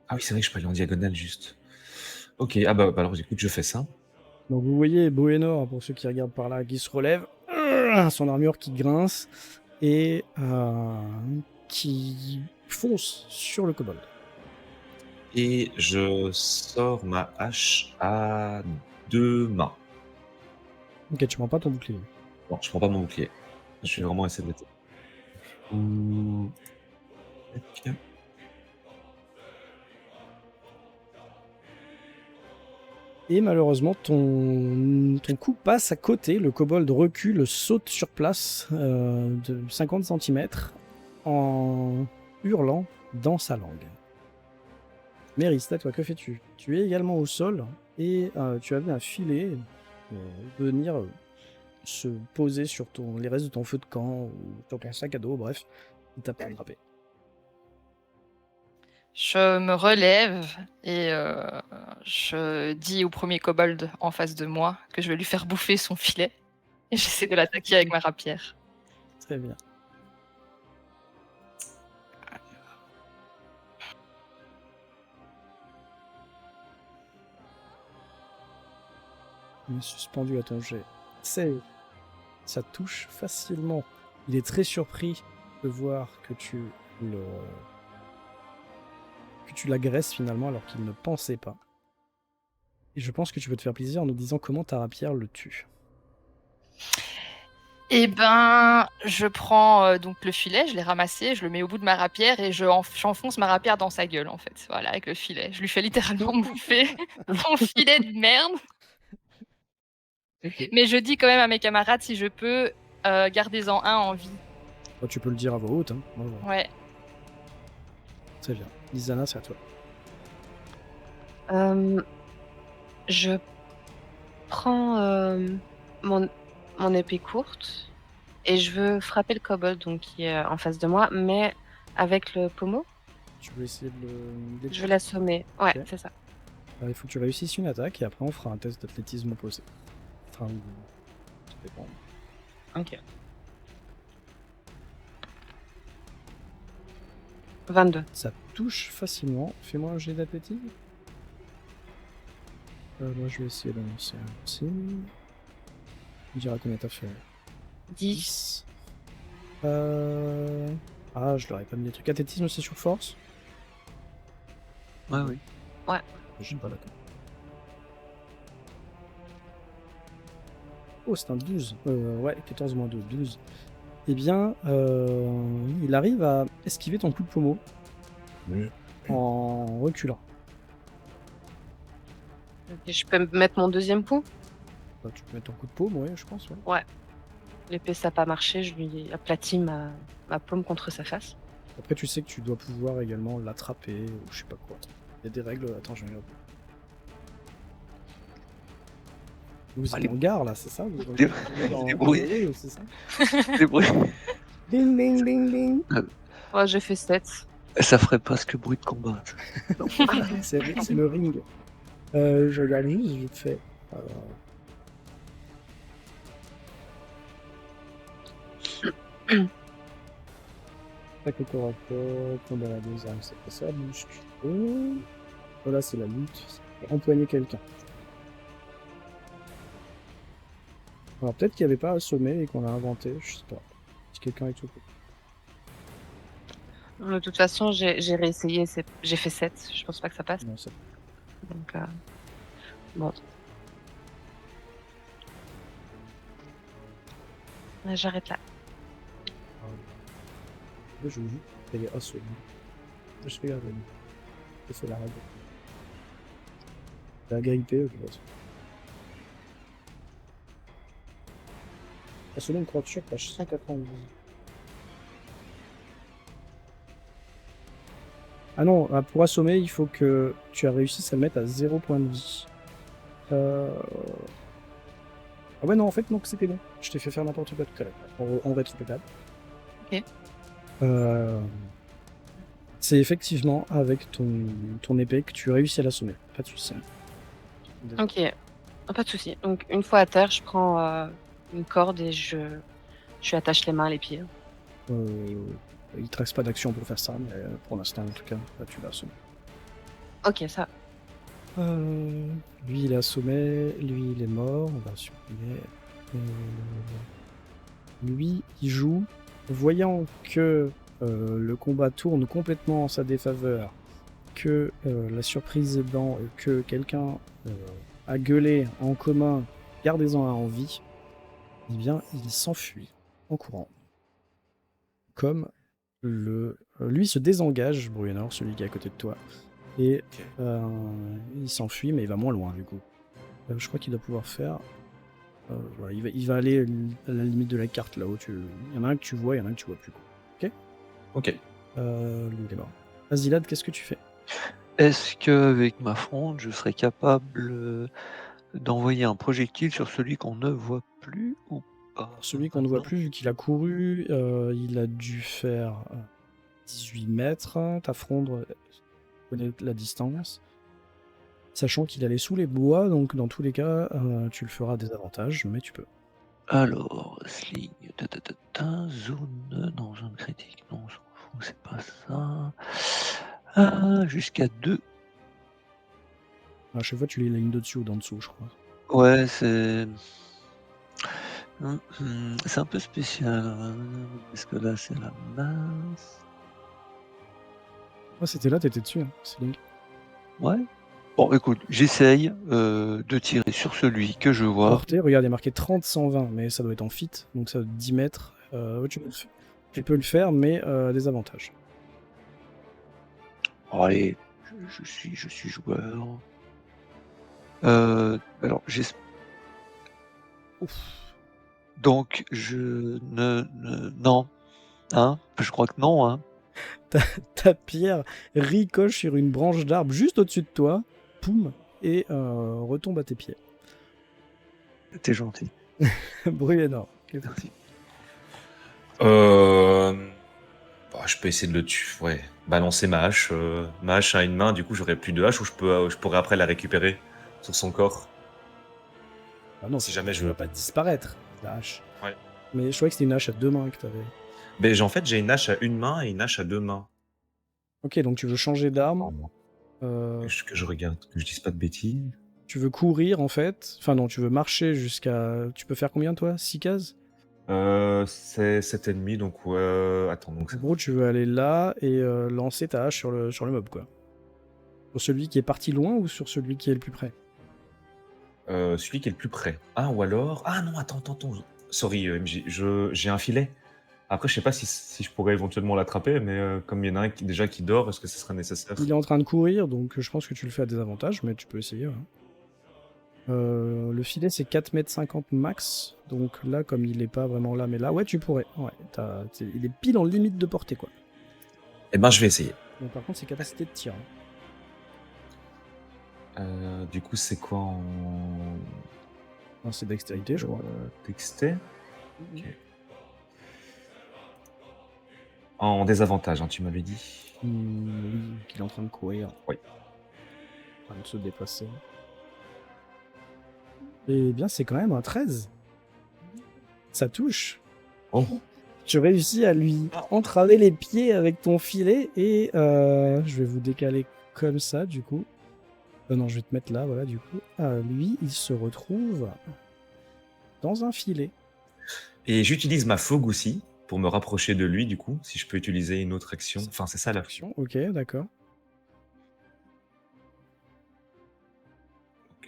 Ah oui, c'est vrai que je peux aller en diagonale juste. Ok, alors écoute, je fais ça. Donc vous voyez Bruyenor, pour ceux qui regardent par là, qui se relève, son armure qui grince et qui fonce sur le kobold. Et je sors ma hache à 2 mains. Ok, tu prends pas ton bouclier. Non, je prends pas mon bouclier. Je vais vraiment essayer de l'éteindre. Et malheureusement, ton coup passe à côté. Le kobold recule, saute sur place de 50 cm en hurlant dans sa langue. Mérista, toi, que fais-tu? Tu es également au sol et tu as vu un filet venir se poser sur les restes de ton feu de camp ou sur ton sac à dos, bref, il t'a pas attrapé. Je me relève et je dis au premier kobold en face de moi que je vais lui faire bouffer son filet. Et j'essaie de l'attaquer avec ma rapière. Très bien. Il est suspendu à ton jet. Ça touche facilement. Il est très surpris de voir que tu l'agresses finalement alors qu'il ne pensait pas. Et je pense que tu peux te faire plaisir en nous disant comment ta rapière le tue. Eh ben, je prends donc le filet, je l'ai ramassé, je le mets au bout de ma rapière et j'enfonce ma rapière dans sa gueule en fait. Voilà, avec le filet. Je lui fais littéralement bouffer mon filet de merde. Ok. Mais je dis quand même à mes camarades si je peux, gardez-en un en vie. Bon, tu peux le dire à voix haute. Hein. Moi, bon. Ouais. Très bien. Lizana, c'est à toi. Je prends mon épée courte et je veux frapper le kobold donc, qui est en face de moi, mais avec le pommeau. Tu veux essayer de le... Je veux l'assommer. Ouais, Ok. c'est ça. Il faut que tu réussisses une attaque et après on fera un test d'athlétisme opposé. Enfin, ça dépend. Ok. 22. Ça touche facilement. Fais-moi un jet d'athlétisme. Moi je vais essayer de lancer un petit. On dira combien t'as fait. 10. Ah, je leur ai pas mis des trucs. Athlétisme, c'est sur force? Ouais, oui. Je suis pas d'accord. Oh, c'est un 12. Ouais, 14 moins 2, 12. Eh bien, il arrive à esquiver ton coup de pommeau Oui. en reculant. Et je peux me mettre mon deuxième coup. Bah, tu peux mettre ton coup de paume, ouais, je pense. Ouais. L'épée, ça n'a pas marché. Je lui aplatis ma paume contre sa face. Après, tu sais que tu dois pouvoir également l'attraper ou je sais pas quoi. Il y a des règles. Attends, je regarde. Vous êtes Allez. en gare là, c'est ça? Vous Des- êtes en- des bruits. Oui, c'est ça? Les bruits. Ding, ding, ding, ding. Ouais, j'ai fait 7. Ça ferait presque bruit de combat. C'est le ring. Je regarde juste vite fait. Attaque au corps à corps, combat à la deux armes, c'est pas ça, musculeux. Voilà, c'est la lutte. C'est empoigner quelqu'un. Alors peut-être qu'il n'y avait pas assommé et qu'on l'a inventé, je sais pas. Si quelqu'un est tout cool. De toute façon, j'ai réessayé. J'ai fait 7. Je pense pas que ça passe. Non, ça... Donc, bon. Ouais, j'arrête là. Là, je vous dis, elle est assommée. Je regarde. Je fais la règle. Elle a grippé, je pense. Assommer une créature, page 192. Ah non, pour assommer, il faut que tu as réussi à le mettre à 0 point de vie. Ah ouais, non, en fait, non, c'était bon. Je t'ai fait faire n'importe quoi tout à l'heure. En rétropédale. Ok. C'est effectivement avec ton épée que tu réussis à l'assommer. Pas de soucis. Ok. Pas de souci. Donc, une fois à terre, je prends une corde et je lui attache les mains, les pieds. Il te reste pas d'action pour faire ça, mais pour l'instant, en tout cas, là, tu l'as assommé. Ok, ça. Lui, il est assommé. Lui, il est mort. On va supprimer. Lui, il joue. Voyant que le combat tourne complètement en sa défaveur, que la surprise est dans que quelqu'un a gueulé en commun, gardez-en un en vie, eh bien, il s'enfuit en courant. Comme lui se désengage, Bruenor, celui qui est à côté de toi, et il s'enfuit, mais il va moins loin du coup. Je crois qu'il doit pouvoir faire. Voilà, il va aller à la limite de la carte là-haut. Il y en a un que tu vois, il y en a un que tu vois plus. Ok. Lui, il est mort. Azilad, qu'est-ce que tu fais? Est-ce qu'avec ma fronde, je serais capable d'envoyer un projectile sur celui qu'on ne voit plus ou pas Celui qu'on ne voit maintenant? plus, vu qu'il a couru, il a dû faire 18 mètres. Ta fronde connaît la distance. Sachant qu'il allait sous les bois, donc dans tous les cas, tu le feras à désavantage, mais tu peux. Alors, sling, zone, non, zone critique, non, on s'en fout, c'est pas ça. Ah, jusqu'à 2. À chaque fois, tu les lignes de dessus ou d'en dessous, je crois. Ouais, c'est c'est un peu spécial, hein, parce que là, c'est la masse. Ah, c'était là, t'étais dessus, hein, Sling. Ouais. Bon, écoute, j'essaye de tirer sur celui que je vois. Portée, regarde, il est marqué 30-120, mais ça doit être en fit, donc ça doit être 10 mètres. Ouais, tu peux le faire, mais des avantages. Oh, allez, je suis joueur. Alors, Ouf. donc, non, hein, je crois que non, hein. Ta pierre ricoche sur une branche d'arbre juste au-dessus de toi, poum, et retombe à tes pieds. T'es gentil. Bruyenor. Merci. Je peux essayer de le tuer, ouais. Balancer ma hache. Ma hache à une main, du coup j'aurai plus de hache ou je pourrais après la récupérer sur son corps. Ah non, Si ça jamais ne va pas disparaître, la hache. Ouais. Mais je croyais que c'était une hache à 2 mains que t'avais. Mais en fait j'ai une hache à une main et une hache à 2 mains. Ok, donc tu veux changer d'arme. Que je regarde, que je dise pas de bêtises. Tu veux courir en fait. Enfin non, tu veux marcher jusqu'à... Tu peux faire combien toi 6 cases? C'est 7,5 donc attends donc En gros, tu veux aller là et lancer ta hache sur le mob, quoi. Sur celui qui est parti loin ou sur celui qui est le plus près? celui qui est le plus près. Ah ou alors ah non attends. Sorry MJ, j'ai un filet. Après je sais pas si je pourrais éventuellement l'attraper mais comme il y en a un qui dort, est-ce que ce serait nécessaire? Il est en train de courir, donc je pense que tu le fais à désavantage, mais tu peux essayer. Ouais. Le filet, c'est 4,50 m max. Donc là, comme il est pas vraiment là, mais là, ouais, tu pourrais. Ouais, il est pile en limite de portée, quoi. Eh ben je vais essayer. Donc par contre, c'est capacité de tir. Du coup c'est quoi en... Non, c'est dextérité, je crois. Dexté? Ok. En désavantage, hein, tu m'avais dit. Oui, qu'il est en train de courir. Oui. En train de se déplacer. Eh bien, c'est quand même un 13. Ça touche. Oh. Tu réussis à lui entraver les pieds avec ton filet et je vais vous décaler comme ça, du coup. Non, je vais te mettre là, voilà, du coup. Lui, il se retrouve dans un filet. Et j'utilise ma fougue aussi pour me rapprocher de lui, du coup, si je peux utiliser une autre action. Enfin, c'est ça l'action. Ok, d'accord.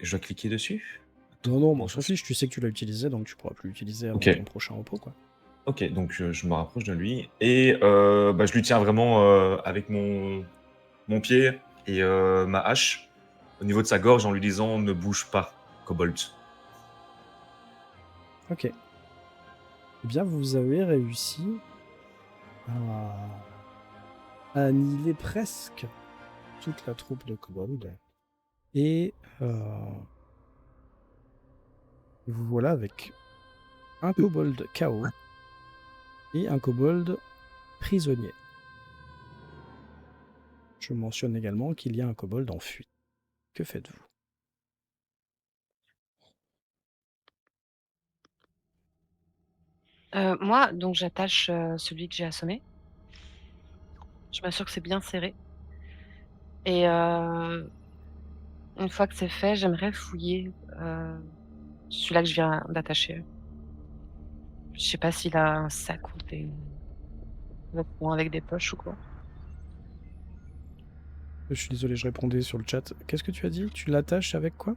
Je dois cliquer dessus? Non, on s'en fiche, tu sais que tu l'as utilisé, donc tu pourras plus l'utiliser avant ton prochain repos, quoi. Ok, donc je me rapproche de lui et je lui tiens vraiment avec mon pied et ma hache au niveau de sa gorge en lui disant « Ne bouge pas, Kobold ». Ok. Eh bien, vous avez réussi à annihiler presque toute la troupe de Kobold. Et vous voilà avec un Kobold KO et un Kobold prisonnier. Je mentionne également qu'il y a un Kobold en fuite. Que faites-vous? Moi, donc j'attache celui que j'ai assommé. Je m'assure que c'est bien serré. Et une fois que c'est fait, j'aimerais fouiller celui-là que je viens d'attacher. Je sais pas s'il a un sac ou des vêtements avec des poches ou quoi. Je suis désolé, je répondais sur le chat. Qu'est-ce que tu as dit? Tu l'attaches avec quoi?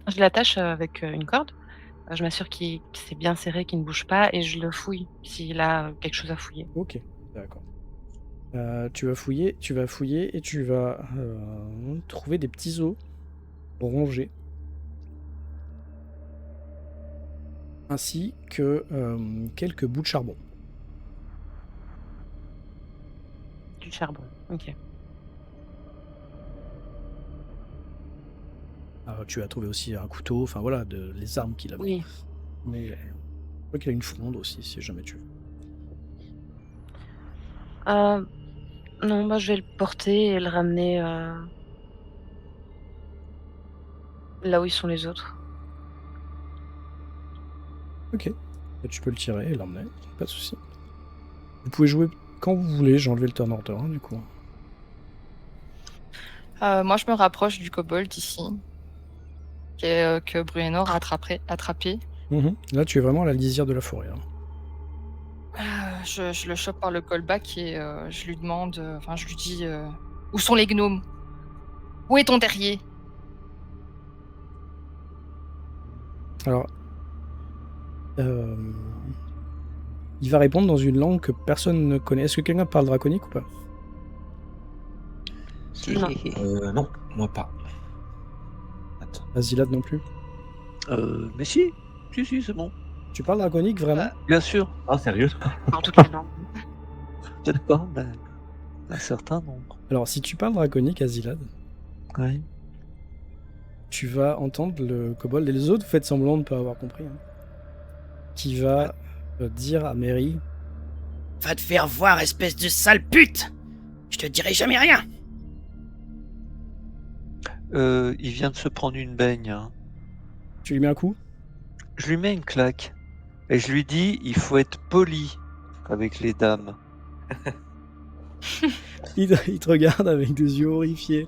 Je l'attache avec une corde. Je m'assure que c'est bien serré, qu'il ne bouge pas, et je le fouille s'il a quelque chose à fouiller. Ok, d'accord. Tu vas fouiller et tu vas trouver des petits os rongés. Ainsi que quelques bouts de charbon. Du charbon, ok. Tu as trouvé aussi un couteau, enfin voilà, les armes qu'il avait. Oui. Mais je crois qu'il a une fronde aussi, si jamais tu veux. Non, bah, je vais le porter et le ramener là où ils sont les autres. Ok. Et tu peux le tirer et l'emmener, pas de souci. Vous pouvez jouer quand vous voulez, j'ai enlevé le turn order du coup. Moi, je me rapproche du kobold ici, que Bruenor a attrapé. Là, tu es vraiment à la lisière de la forêt. Hein. Je le chope par le callback et je lui demande, je lui dis où sont les gnomes? Où est ton terrier? Alors, il va répondre dans une langue que personne ne connaît. Est-ce que quelqu'un parle draconique ou pas? Non. Non, moi pas. Attends. Azilad non plus. Mais si, c'est bon. Tu parles draconique vraiment? Bien sûr, Ah, sérieux? En toutes les langues. peut-être pas, mais un certain nombre. Alors, si tu parles draconique, Azilad, Ouais. tu vas entendre le kobold, et les autres, vous faites semblant de ne pas avoir compris, hein, qui va dire à Mary: Va te faire voir, espèce de sale pute! Je te dirai jamais rien! Il vient de se prendre une baigne. Hein. Tu lui mets un coup? Je lui mets une claque. Et je lui dis, il faut être poli avec les dames. Il te regarde avec des yeux horrifiés.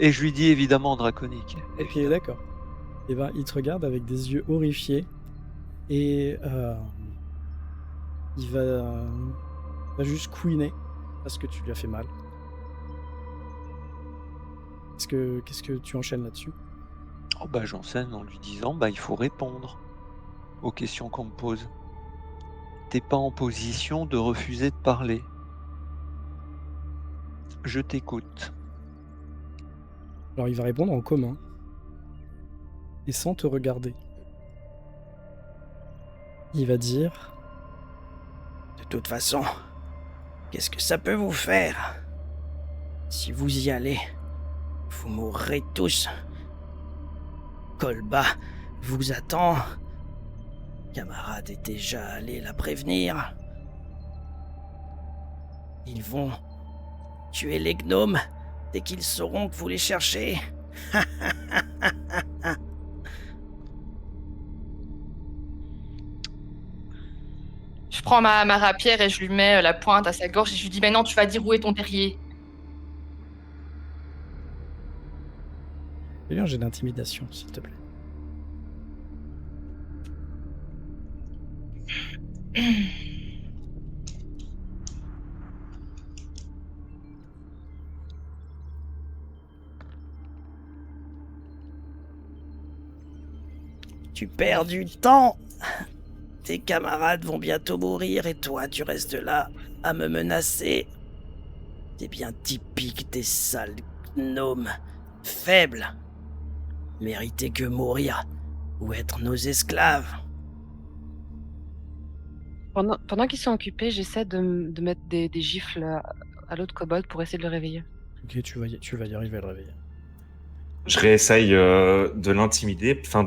Et je lui dis évidemment draconique. Ok, d'accord. Et ben, il te regarde avec des yeux horrifiés et il va juste couiner parce que tu lui as fait mal. Qu'est-ce que tu enchaînes là-dessus? Oh bah j'enseigne en lui disant, bah il faut répondre aux questions qu'on me pose. T'es pas en position de refuser de parler. Je t'écoute. Alors il va répondre en commun et sans te regarder. Il va dire: De toute façon, qu'est-ce que ça peut vous faire? Si vous y allez, vous mourrez tous. Kolba vous attend. Camarade est déjà allé la prévenir. Ils vont tuer les gnomes dès qu'ils sauront que vous les cherchez. Je prends ma rapière et je lui mets la pointe à sa gorge et je lui dis maintenant tu vas dire où est ton terrier. fais-lui un jet d'intimidation, s'il te plaît. Tu perds du temps. Tes camarades vont bientôt mourir et toi tu restes là à me menacer. T'es bien typique des sales gnomes. Faibles. Méritez que mourir ou être nos esclaves. Pendant qu'ils sont occupés, j'essaie de mettre des gifles à l'autre kobold pour essayer de le réveiller. Ok, tu vas y arriver à le réveiller. Je réessaye de l'intimider, enfin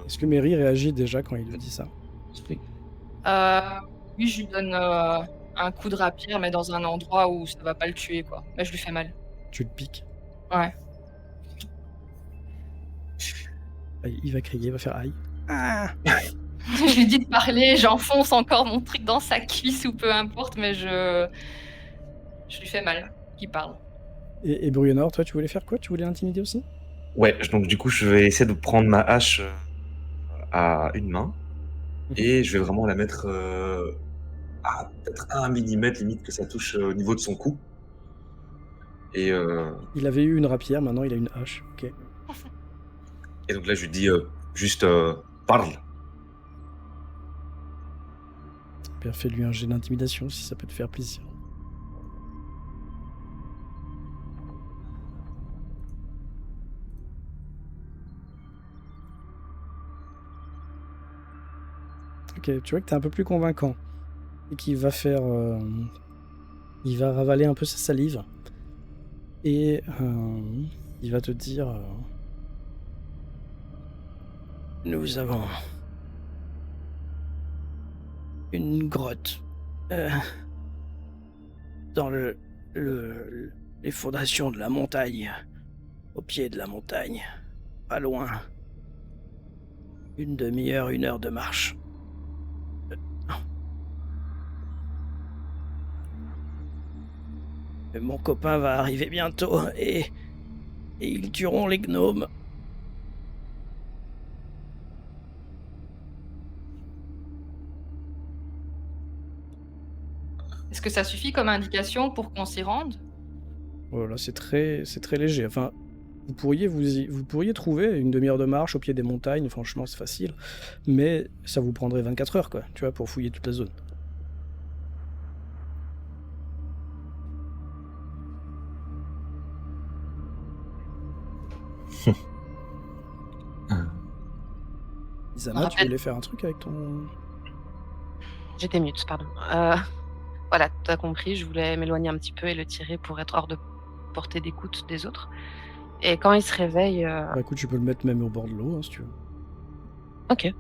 Est-ce que Mary réagit déjà quand il lui dit ça? Oui, je lui donne un coup de rapière, mais dans un endroit où ça va pas le tuer, quoi. Mais je lui fais mal. Tu le piques. Ouais. Il va crier, il va faire aïe. Ah, Je lui dis de parler, j'enfonce encore mon truc dans sa cuisse ou peu importe, mais je lui fais mal qu'il parle. Et Bruenor, toi, tu voulais faire quoi? Tu voulais l'intimider aussi? Ouais, donc du coup, je vais essayer de prendre ma hache à une main et je vais vraiment la mettre à peut-être 1 millimètre limite que ça touche au niveau de son cou. Et Il avait eu une rapière, maintenant il a une hache. Ok. donc là, je lui dis juste parle. Bien, fais-lui un jet d'intimidation si ça peut te faire plaisir. Ok, tu vois que t'es un peu plus convaincant. Et qu'il va faire... il va ravaler un peu sa salive. Et il va te dire... Nous avons une grotte dans les fondations de la montagne, au pied de la montagne, pas loin. Une demi-heure, 1 heure de marche. Mon copain va arriver bientôt et ils tueront les gnomes. Est-ce que ça suffit comme indication pour qu'on s'y rende? Voilà, c'est très léger. Enfin, vous pourriez trouver une demi-heure de marche au pied des montagnes, franchement, c'est facile. Mais ça vous prendrait 24 heures, quoi, tu vois, pour fouiller toute la zone. Isana, tu rappelle- voulais faire un truc avec ton... J'étais mute, pardon. Voilà, tu as compris, je voulais m'éloigner un petit peu et le tirer pour être hors de portée d'écoute des autres. Et quand il se réveille, Bah écoute, tu peux le mettre même au bord de l'eau, hein, si tu veux. ok,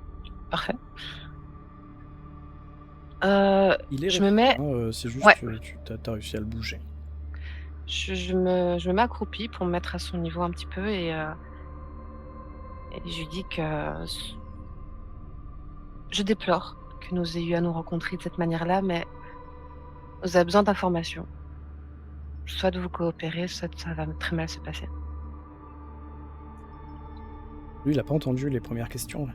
parfait. Il est Je me mets, c'est juste ouais, que t'as réussi à le bouger. je me mets accroupie pour me mettre à son niveau un petit peu et je lui dis que je déplore que nous ayons eu à nous rencontrer de cette manière-là, mais vous avez besoin d'informations. Soit de vous coopérer, soit ça va très mal se passer. Lui, il a pas entendu les premières questions.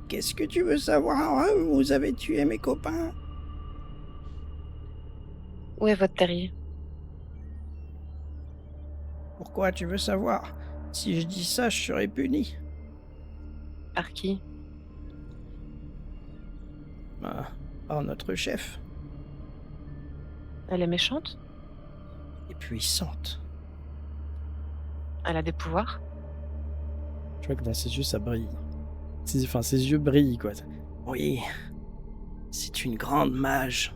Qu'est-ce que tu veux savoir? Vous avez tué mes copains? Où est votre terrier? Pourquoi tu veux savoir? Si je dis ça, je serai puni. Par qui? Par notre chef. Elle est méchante? Et puissante. Elle a des pouvoirs? Tu vois que dans ses yeux, ça brille. Enfin, ses yeux brillent, quoi. Oui, c'est une grande mage.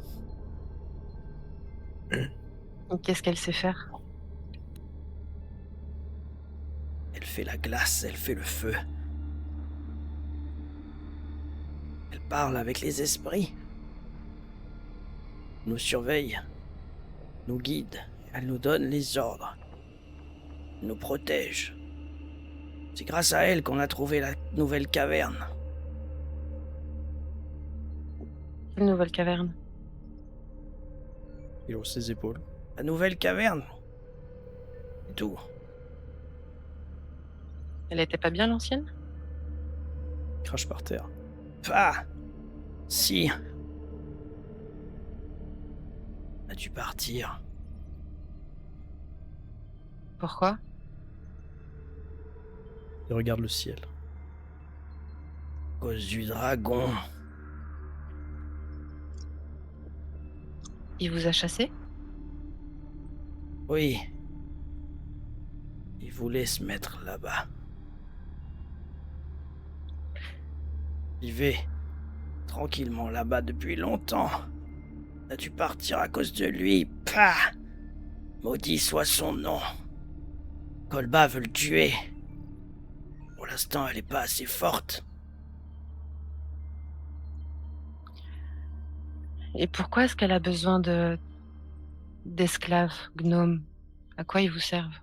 Et qu'est-ce qu'elle sait faire? Elle fait la glace, elle fait le feu. Elle parle avec les esprits. Nous surveille, nous guide, elle nous donne les ordres. Elle nous protège. C'est grâce à elle qu'on a trouvé la nouvelle caverne. Quelle nouvelle caverne? Il hausse ses épaules. La nouvelle caverne. C'est tout. Elle était pas bien l'ancienne? Il crache par terre. Ah, si. On a dû partir. Pourquoi? Il regarde le ciel. À cause du dragon. Il vous a chassé? Oui. Il voulait se mettre là-bas. Vivez tranquillement là-bas depuis longtemps. On a dû partir à cause de lui. Pah! Maudit soit son nom. Kolba veut le tuer. Pour l'instant, elle est pas assez forte. Et pourquoi est-ce qu'elle a besoin d'esclaves, gnomes? À quoi ils vous servent?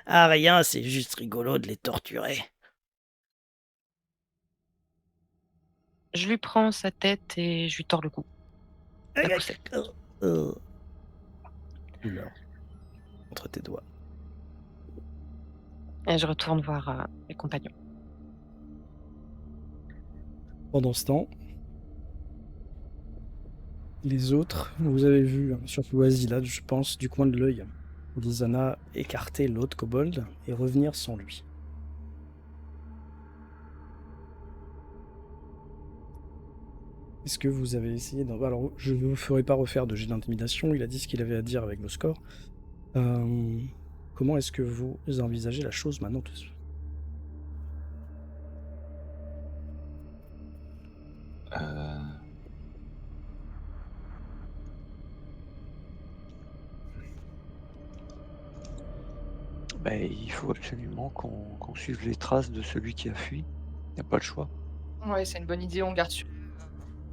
Ah rien, c'est juste rigolo de les torturer. Je lui prends sa tête et je lui tords le cou. À coup sec. Douleur. Entre tes doigts. Et je retourne voir mes compagnons. Pendant ce temps, les autres, vous avez vu, surtout Azilad, je pense, du coin de l'œil, Lisana écarter l'autre kobold et revenir sans lui. Est-ce que vous avez essayé d'en... Alors, je ne vous ferai pas refaire de jet d'intimidation, il a dit ce qu'il avait à dire avec le score. Comment est-ce que vous envisagez la chose maintenant tous? Mais il faut absolument qu'on suive les traces de celui qui a fui. Il n'y a pas le choix. Ouais, c'est une bonne idée, on garde sur.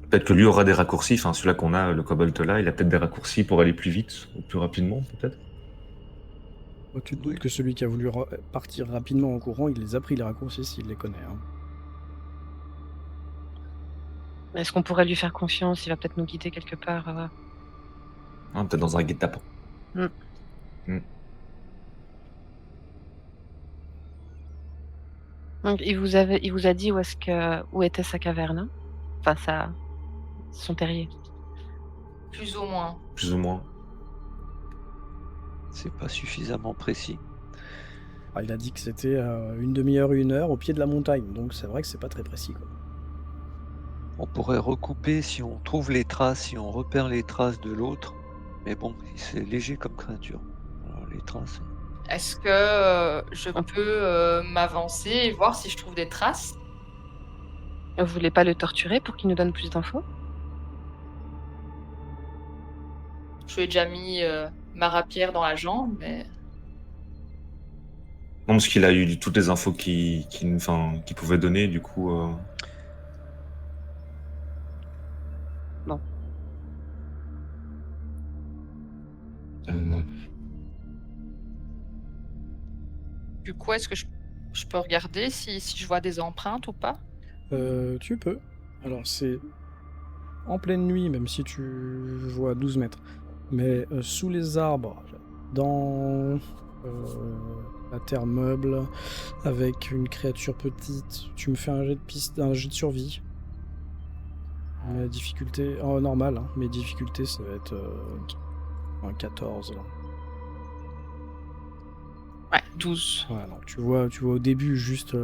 Peut-être que lui aura des raccourcis, enfin celui-là qu'on a, le kobold là, il a peut-être des raccourcis pour aller plus vite ou plus rapidement, peut-être. Oh, tu te doutes que celui qui a voulu partir rapidement en courant, il les a pris les raccourcis s'il les connaît. Hein. Est-ce qu'on pourrait lui faire confiance? Il va peut-être nous guider quelque part. Hein, peut-être dans un guet-apens. Donc, il vous a dit où était sa caverne, hein? Enfin, son terrier. Plus ou moins. Plus ou moins. C'est pas suffisamment précis. Ah, il a dit que c'était une demi-heure, 1 heure au pied de la montagne, donc c'est vrai que c'est pas très précis. Quoi. On pourrait recouper si on trouve les traces, si on repère les traces de l'autre. Mais bon, c'est léger comme créature. Alors, les traces. Est-ce que je peux m'avancer et voir si je trouve des traces? Vous voulez pas le torturer pour qu'il nous donne plus d'infos? Je lui ai déjà mis ma rapière dans la jambe, mais Non, parce qu'il a eu toutes les infos qu'il pouvait donner, du coup. Non. du coup, est-ce que je peux regarder si je vois des empreintes ou pas? Tu peux. Alors c'est en pleine nuit, même si tu vois 12 mètres. Mais sous les arbres, dans la terre meuble, avec une créature petite, tu me fais un jet de survie. Mais difficulté normale, hein. Mes difficultés ça va être un 14 là. Ouais, 12. Ouais, donc tu vois au début juste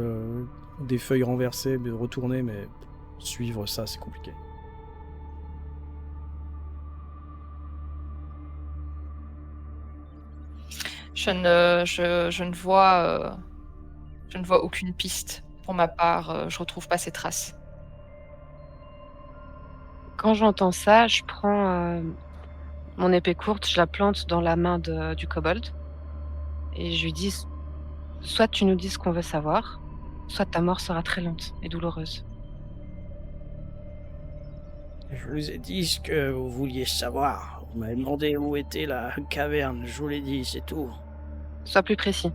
des feuilles renversées, mais retournées, mais suivre ça c'est compliqué. Je ne vois aucune piste. Pour ma part, je retrouve pas ces traces. Quand j'entends ça, je prends mon épée courte, je la plante dans la main du kobold et je lui dis soit tu nous dis ce qu'on veut savoir, soit ta mort sera très lente et douloureuse. Je vous ai dit ce que vous vouliez savoir. Vous m'avez demandé où était la caverne. Je vous l'ai dit, c'est tout. Sois plus précis.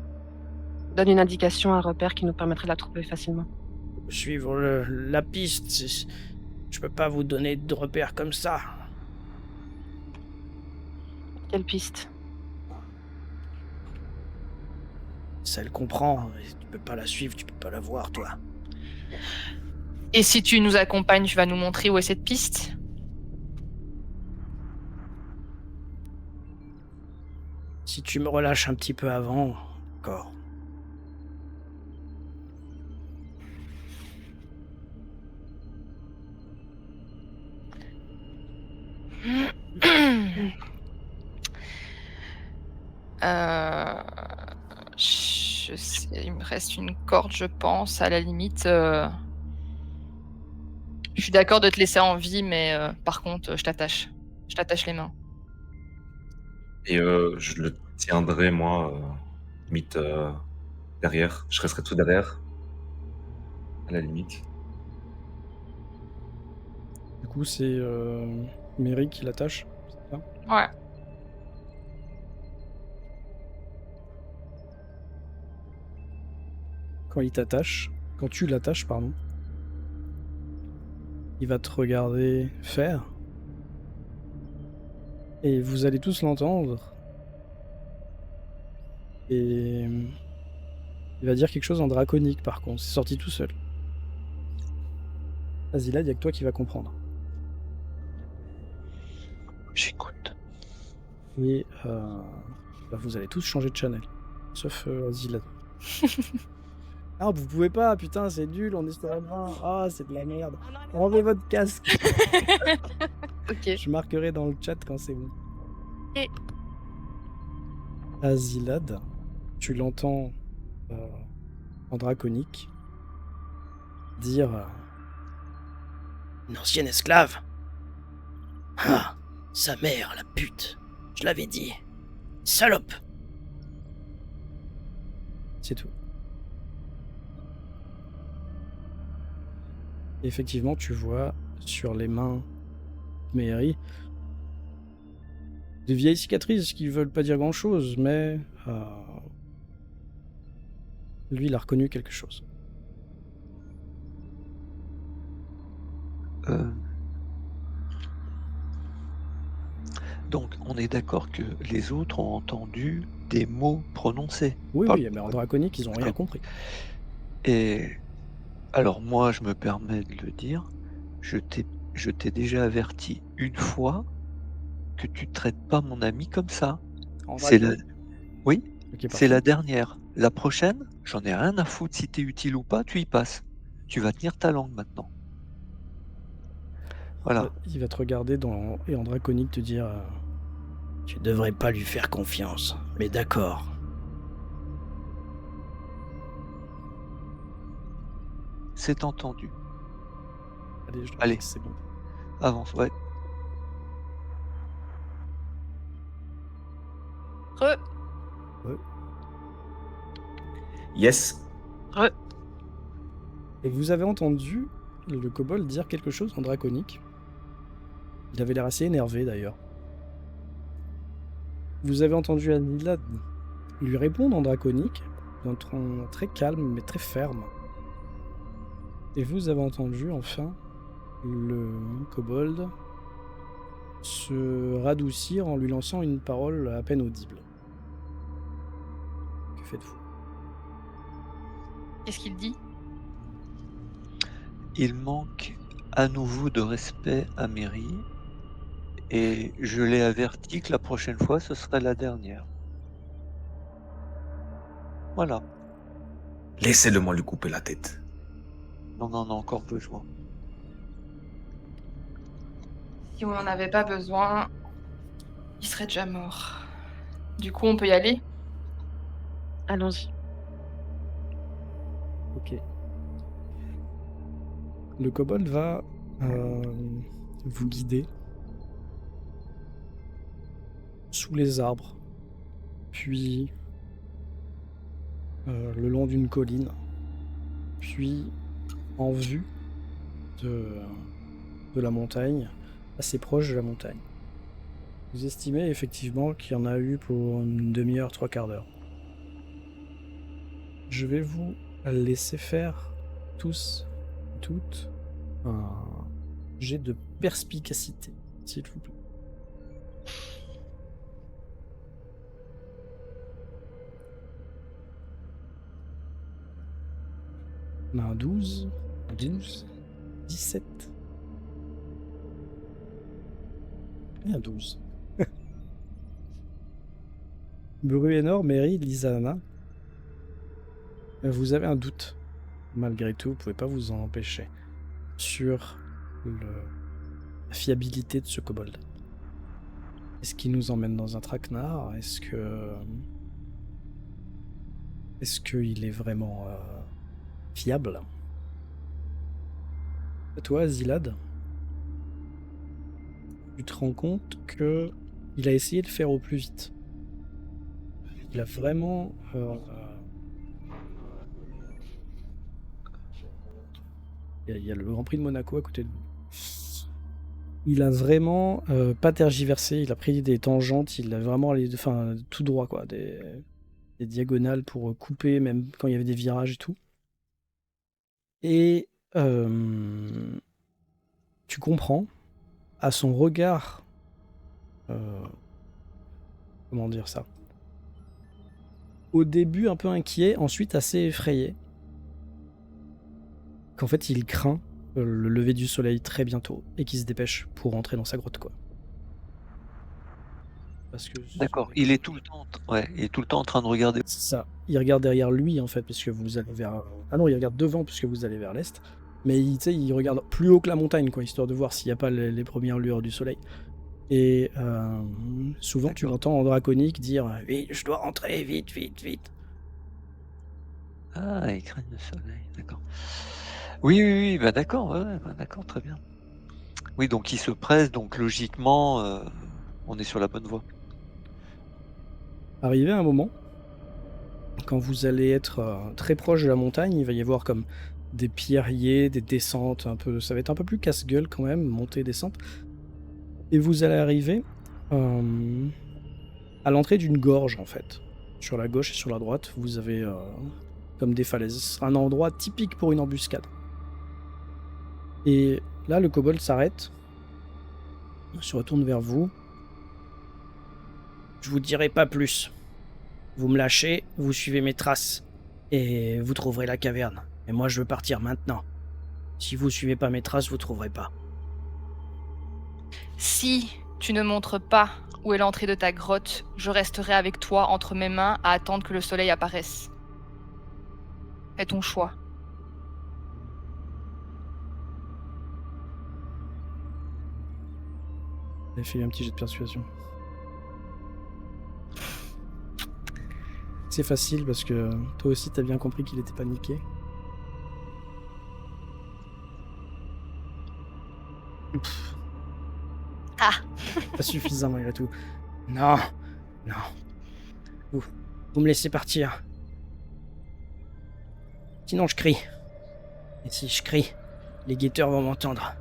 Donne une indication, un repère qui nous permettrait de la trouver facilement. Suivre la piste, je peux pas vous donner de repères comme ça. Quelle piste? Celle qu'on prend, tu peux pas la suivre, tu peux pas la voir, toi. Et si tu nous accompagnes, tu vas nous montrer où est cette piste? Si tu me relâches un petit peu avant, encore. Je sais, il me reste une corde, je pense. À la limite, je suis d'accord de te laisser en vie, mais par contre, je t'attache. Je t'attache les mains. Et je le tiendrai, moi, limite derrière. Je resterai tout derrière, à la limite. Du coup c'est Mary qui l'attache, c'est ça? Ouais. Quand tu l'attaches, pardon, il va te regarder faire. Et vous allez tous l'entendre. Et il va dire quelque chose en draconique par contre, c'est sorti tout seul. Vas-y, là, il n'y a que toi qui va comprendre. J'écoute. Et vous allez tous changer de channel. Sauf Azilad. Ah, vous pouvez pas, putain, c'est nul, on est sur la main. Ah, c'est de la merde. Enlevez votre casque. Ok. Je marquerai dans le chat quand c'est bon. Et- Azilad, tu l'entends en draconique dire Une ancienne esclave. Ah, sa mère, la pute. Je l'avais dit. Salope. C'est tout. Et effectivement, tu vois sur les mains de Meheri des vieilles cicatrices qui veulent pas dire grand-chose, mais lui, il a reconnu quelque chose. Donc, on est d'accord que les autres ont entendu des mots prononcés. Oui, par oui, le mais en cobalt. draconique, ils ont rien compris. Et alors moi, je me permets de le dire, je t'ai déjà averti une fois que tu traites pas mon ami comme ça. En C'est la... draconique. Oui, Ok, c'est parfait. la dernière. La prochaine, j'en ai rien à foutre si t'es utile ou pas, tu y passes. Tu vas tenir ta langue maintenant. Voilà. Il va te regarder et en draconique te dire Tu devrais pas lui faire confiance, mais d'accord. C'est entendu. allez, je le Allez. fixe, c'est bon. Avance, ouais. Re. Yes. Re. Et vous avez entendu le kobold dire quelque chose en draconique. Il avait l'air assez énervé d'ailleurs. Vous avez entendu Anilad lui répondre en draconique, d'un ton très calme mais très ferme. Et vous avez entendu enfin le kobold se radoucir en lui lançant une parole à peine audible. Que faites-vous? Qu'est-ce qu'il dit? Il manque à nouveau de respect à Mary. Et je l'ai averti que la prochaine fois, ce serait la dernière. Voilà. Laissez-le-moi lui couper la tête. On en a encore besoin. Si on n'en avait pas besoin, il serait déjà mort. Du coup, on peut y aller? Allons-y. Ok. Le kobold va vous guider sous les arbres, puis le long d'une colline, puis en vue de la montagne, assez proche de la montagne. Vous estimez effectivement qu'il y en a eu pour une demi-heure, trois quarts d'heure. Je vais vous laisser faire tous, toutes, un jet de perspicacité, s'il vous plaît. On a un 12, un 12, 17 et un 12. Bruenor, Mary, Lisana, vous avez un doute. Malgré tout, vous pouvez pas vous en empêcher sur la fiabilité de ce kobold. Est-ce qu'il nous emmène dans un traquenard? Est-ce qu'il est vraiment fiable? Et toi, Zilad, tu te rends compte que il a essayé de faire au plus vite. Il a vraiment il y a le Grand Prix de Monaco à côté de vous. Il a vraiment pas tergiversé, il a pris des tangentes, il a vraiment allé tout droit, quoi, des diagonales pour couper, même quand il y avait des virages et tout. Et tu comprends, à son regard, comment dire ça, au début un peu inquiet, ensuite assez effrayé, qu'en fait il craint le lever du soleil très bientôt et qu'il se dépêche pour rentrer dans sa grotte, quoi. Parce que D'accord. Il est tout le temps, il est tout le temps en train de regarder. c'est ça, il regarde derrière lui en fait, puisque vous allez vers... Ah non, il regarde devant puisque vous allez vers l'est, mais il regarde plus haut que la montagne, quoi, histoire de voir s'il n'y a pas les premières lueurs du soleil. Et souvent tu l'entends en draconique dire « Oui, je dois rentrer, vite, vite, vite !» Ah, il craint le soleil, d'accord. Oui, bah d'accord, ouais, bah d'accord, très bien. Oui, donc il se presse, donc logiquement, on est sur la bonne voie. Arrivé à un moment, quand vous allez être très proche de la montagne, il va y avoir comme des pierriers, des descentes un peu. Ça va être un peu plus casse-gueule quand même, montée, descente. Et vous allez arriver à l'entrée d'une gorge en fait. Sur la gauche et sur la droite, vous avez comme des falaises. Un endroit typique pour une embuscade. Et là, le kobold s'arrête, se retourne vers vous. Je vous dirai pas plus. Vous me lâchez, vous suivez mes traces, et vous trouverez la caverne. Et moi, je veux partir maintenant. Si vous suivez pas mes traces, vous trouverez pas. Si tu ne montres pas où est l'entrée de ta grotte, je resterai avec toi entre mes mains à attendre que le soleil apparaisse. Fais ton choix. J'ai fait un petit jet de persuasion. C'est facile parce que toi aussi t'as bien compris qu'il était paniqué. Pff. Ah. Pas suffisant malgré tout. Non, non. Vous me laissez partir. Sinon je crie. Et si je crie, les guetteurs vont m'entendre.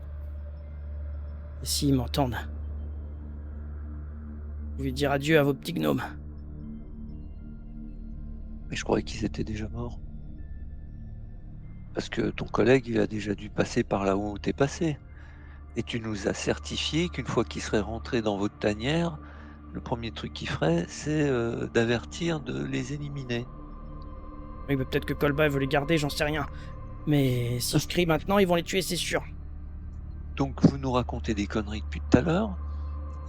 Et s'ils m'entendent, vous pouvez dire adieu à vos petits gnomes. Mais je croyais qu'ils étaient déjà morts. Parce que ton collègue, il a déjà dû passer par là où t'es passé. Et tu nous as certifié qu'une fois qu'il serait rentré dans votre tanière, le premier truc qu'il ferait, c'est d'avertir de les éliminer. Oui, mais peut-être que Kolba veut les garder, j'en sais rien. Mais si je crie maintenant, ils vont les tuer, c'est sûr. Donc vous nous racontez des conneries depuis tout à l'heure,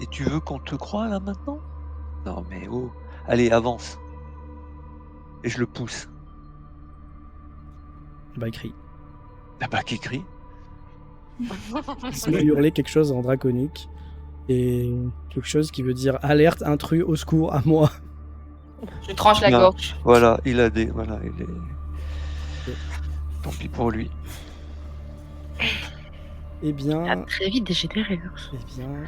et tu veux qu'on te croie là maintenant? Non mais oh, allez avance. Et je le pousse. Bah, il crie. Ah bah qui crie? Il se met à hurler quelque chose en draconique. Et quelque chose qui veut dire alerte, intrus, au secours, à moi. Je tranche la Non. gorge. Voilà, il a des. Voilà, il est. Tant pis pour lui. Eh bien, Ah, très vite dégénéré. eh bien.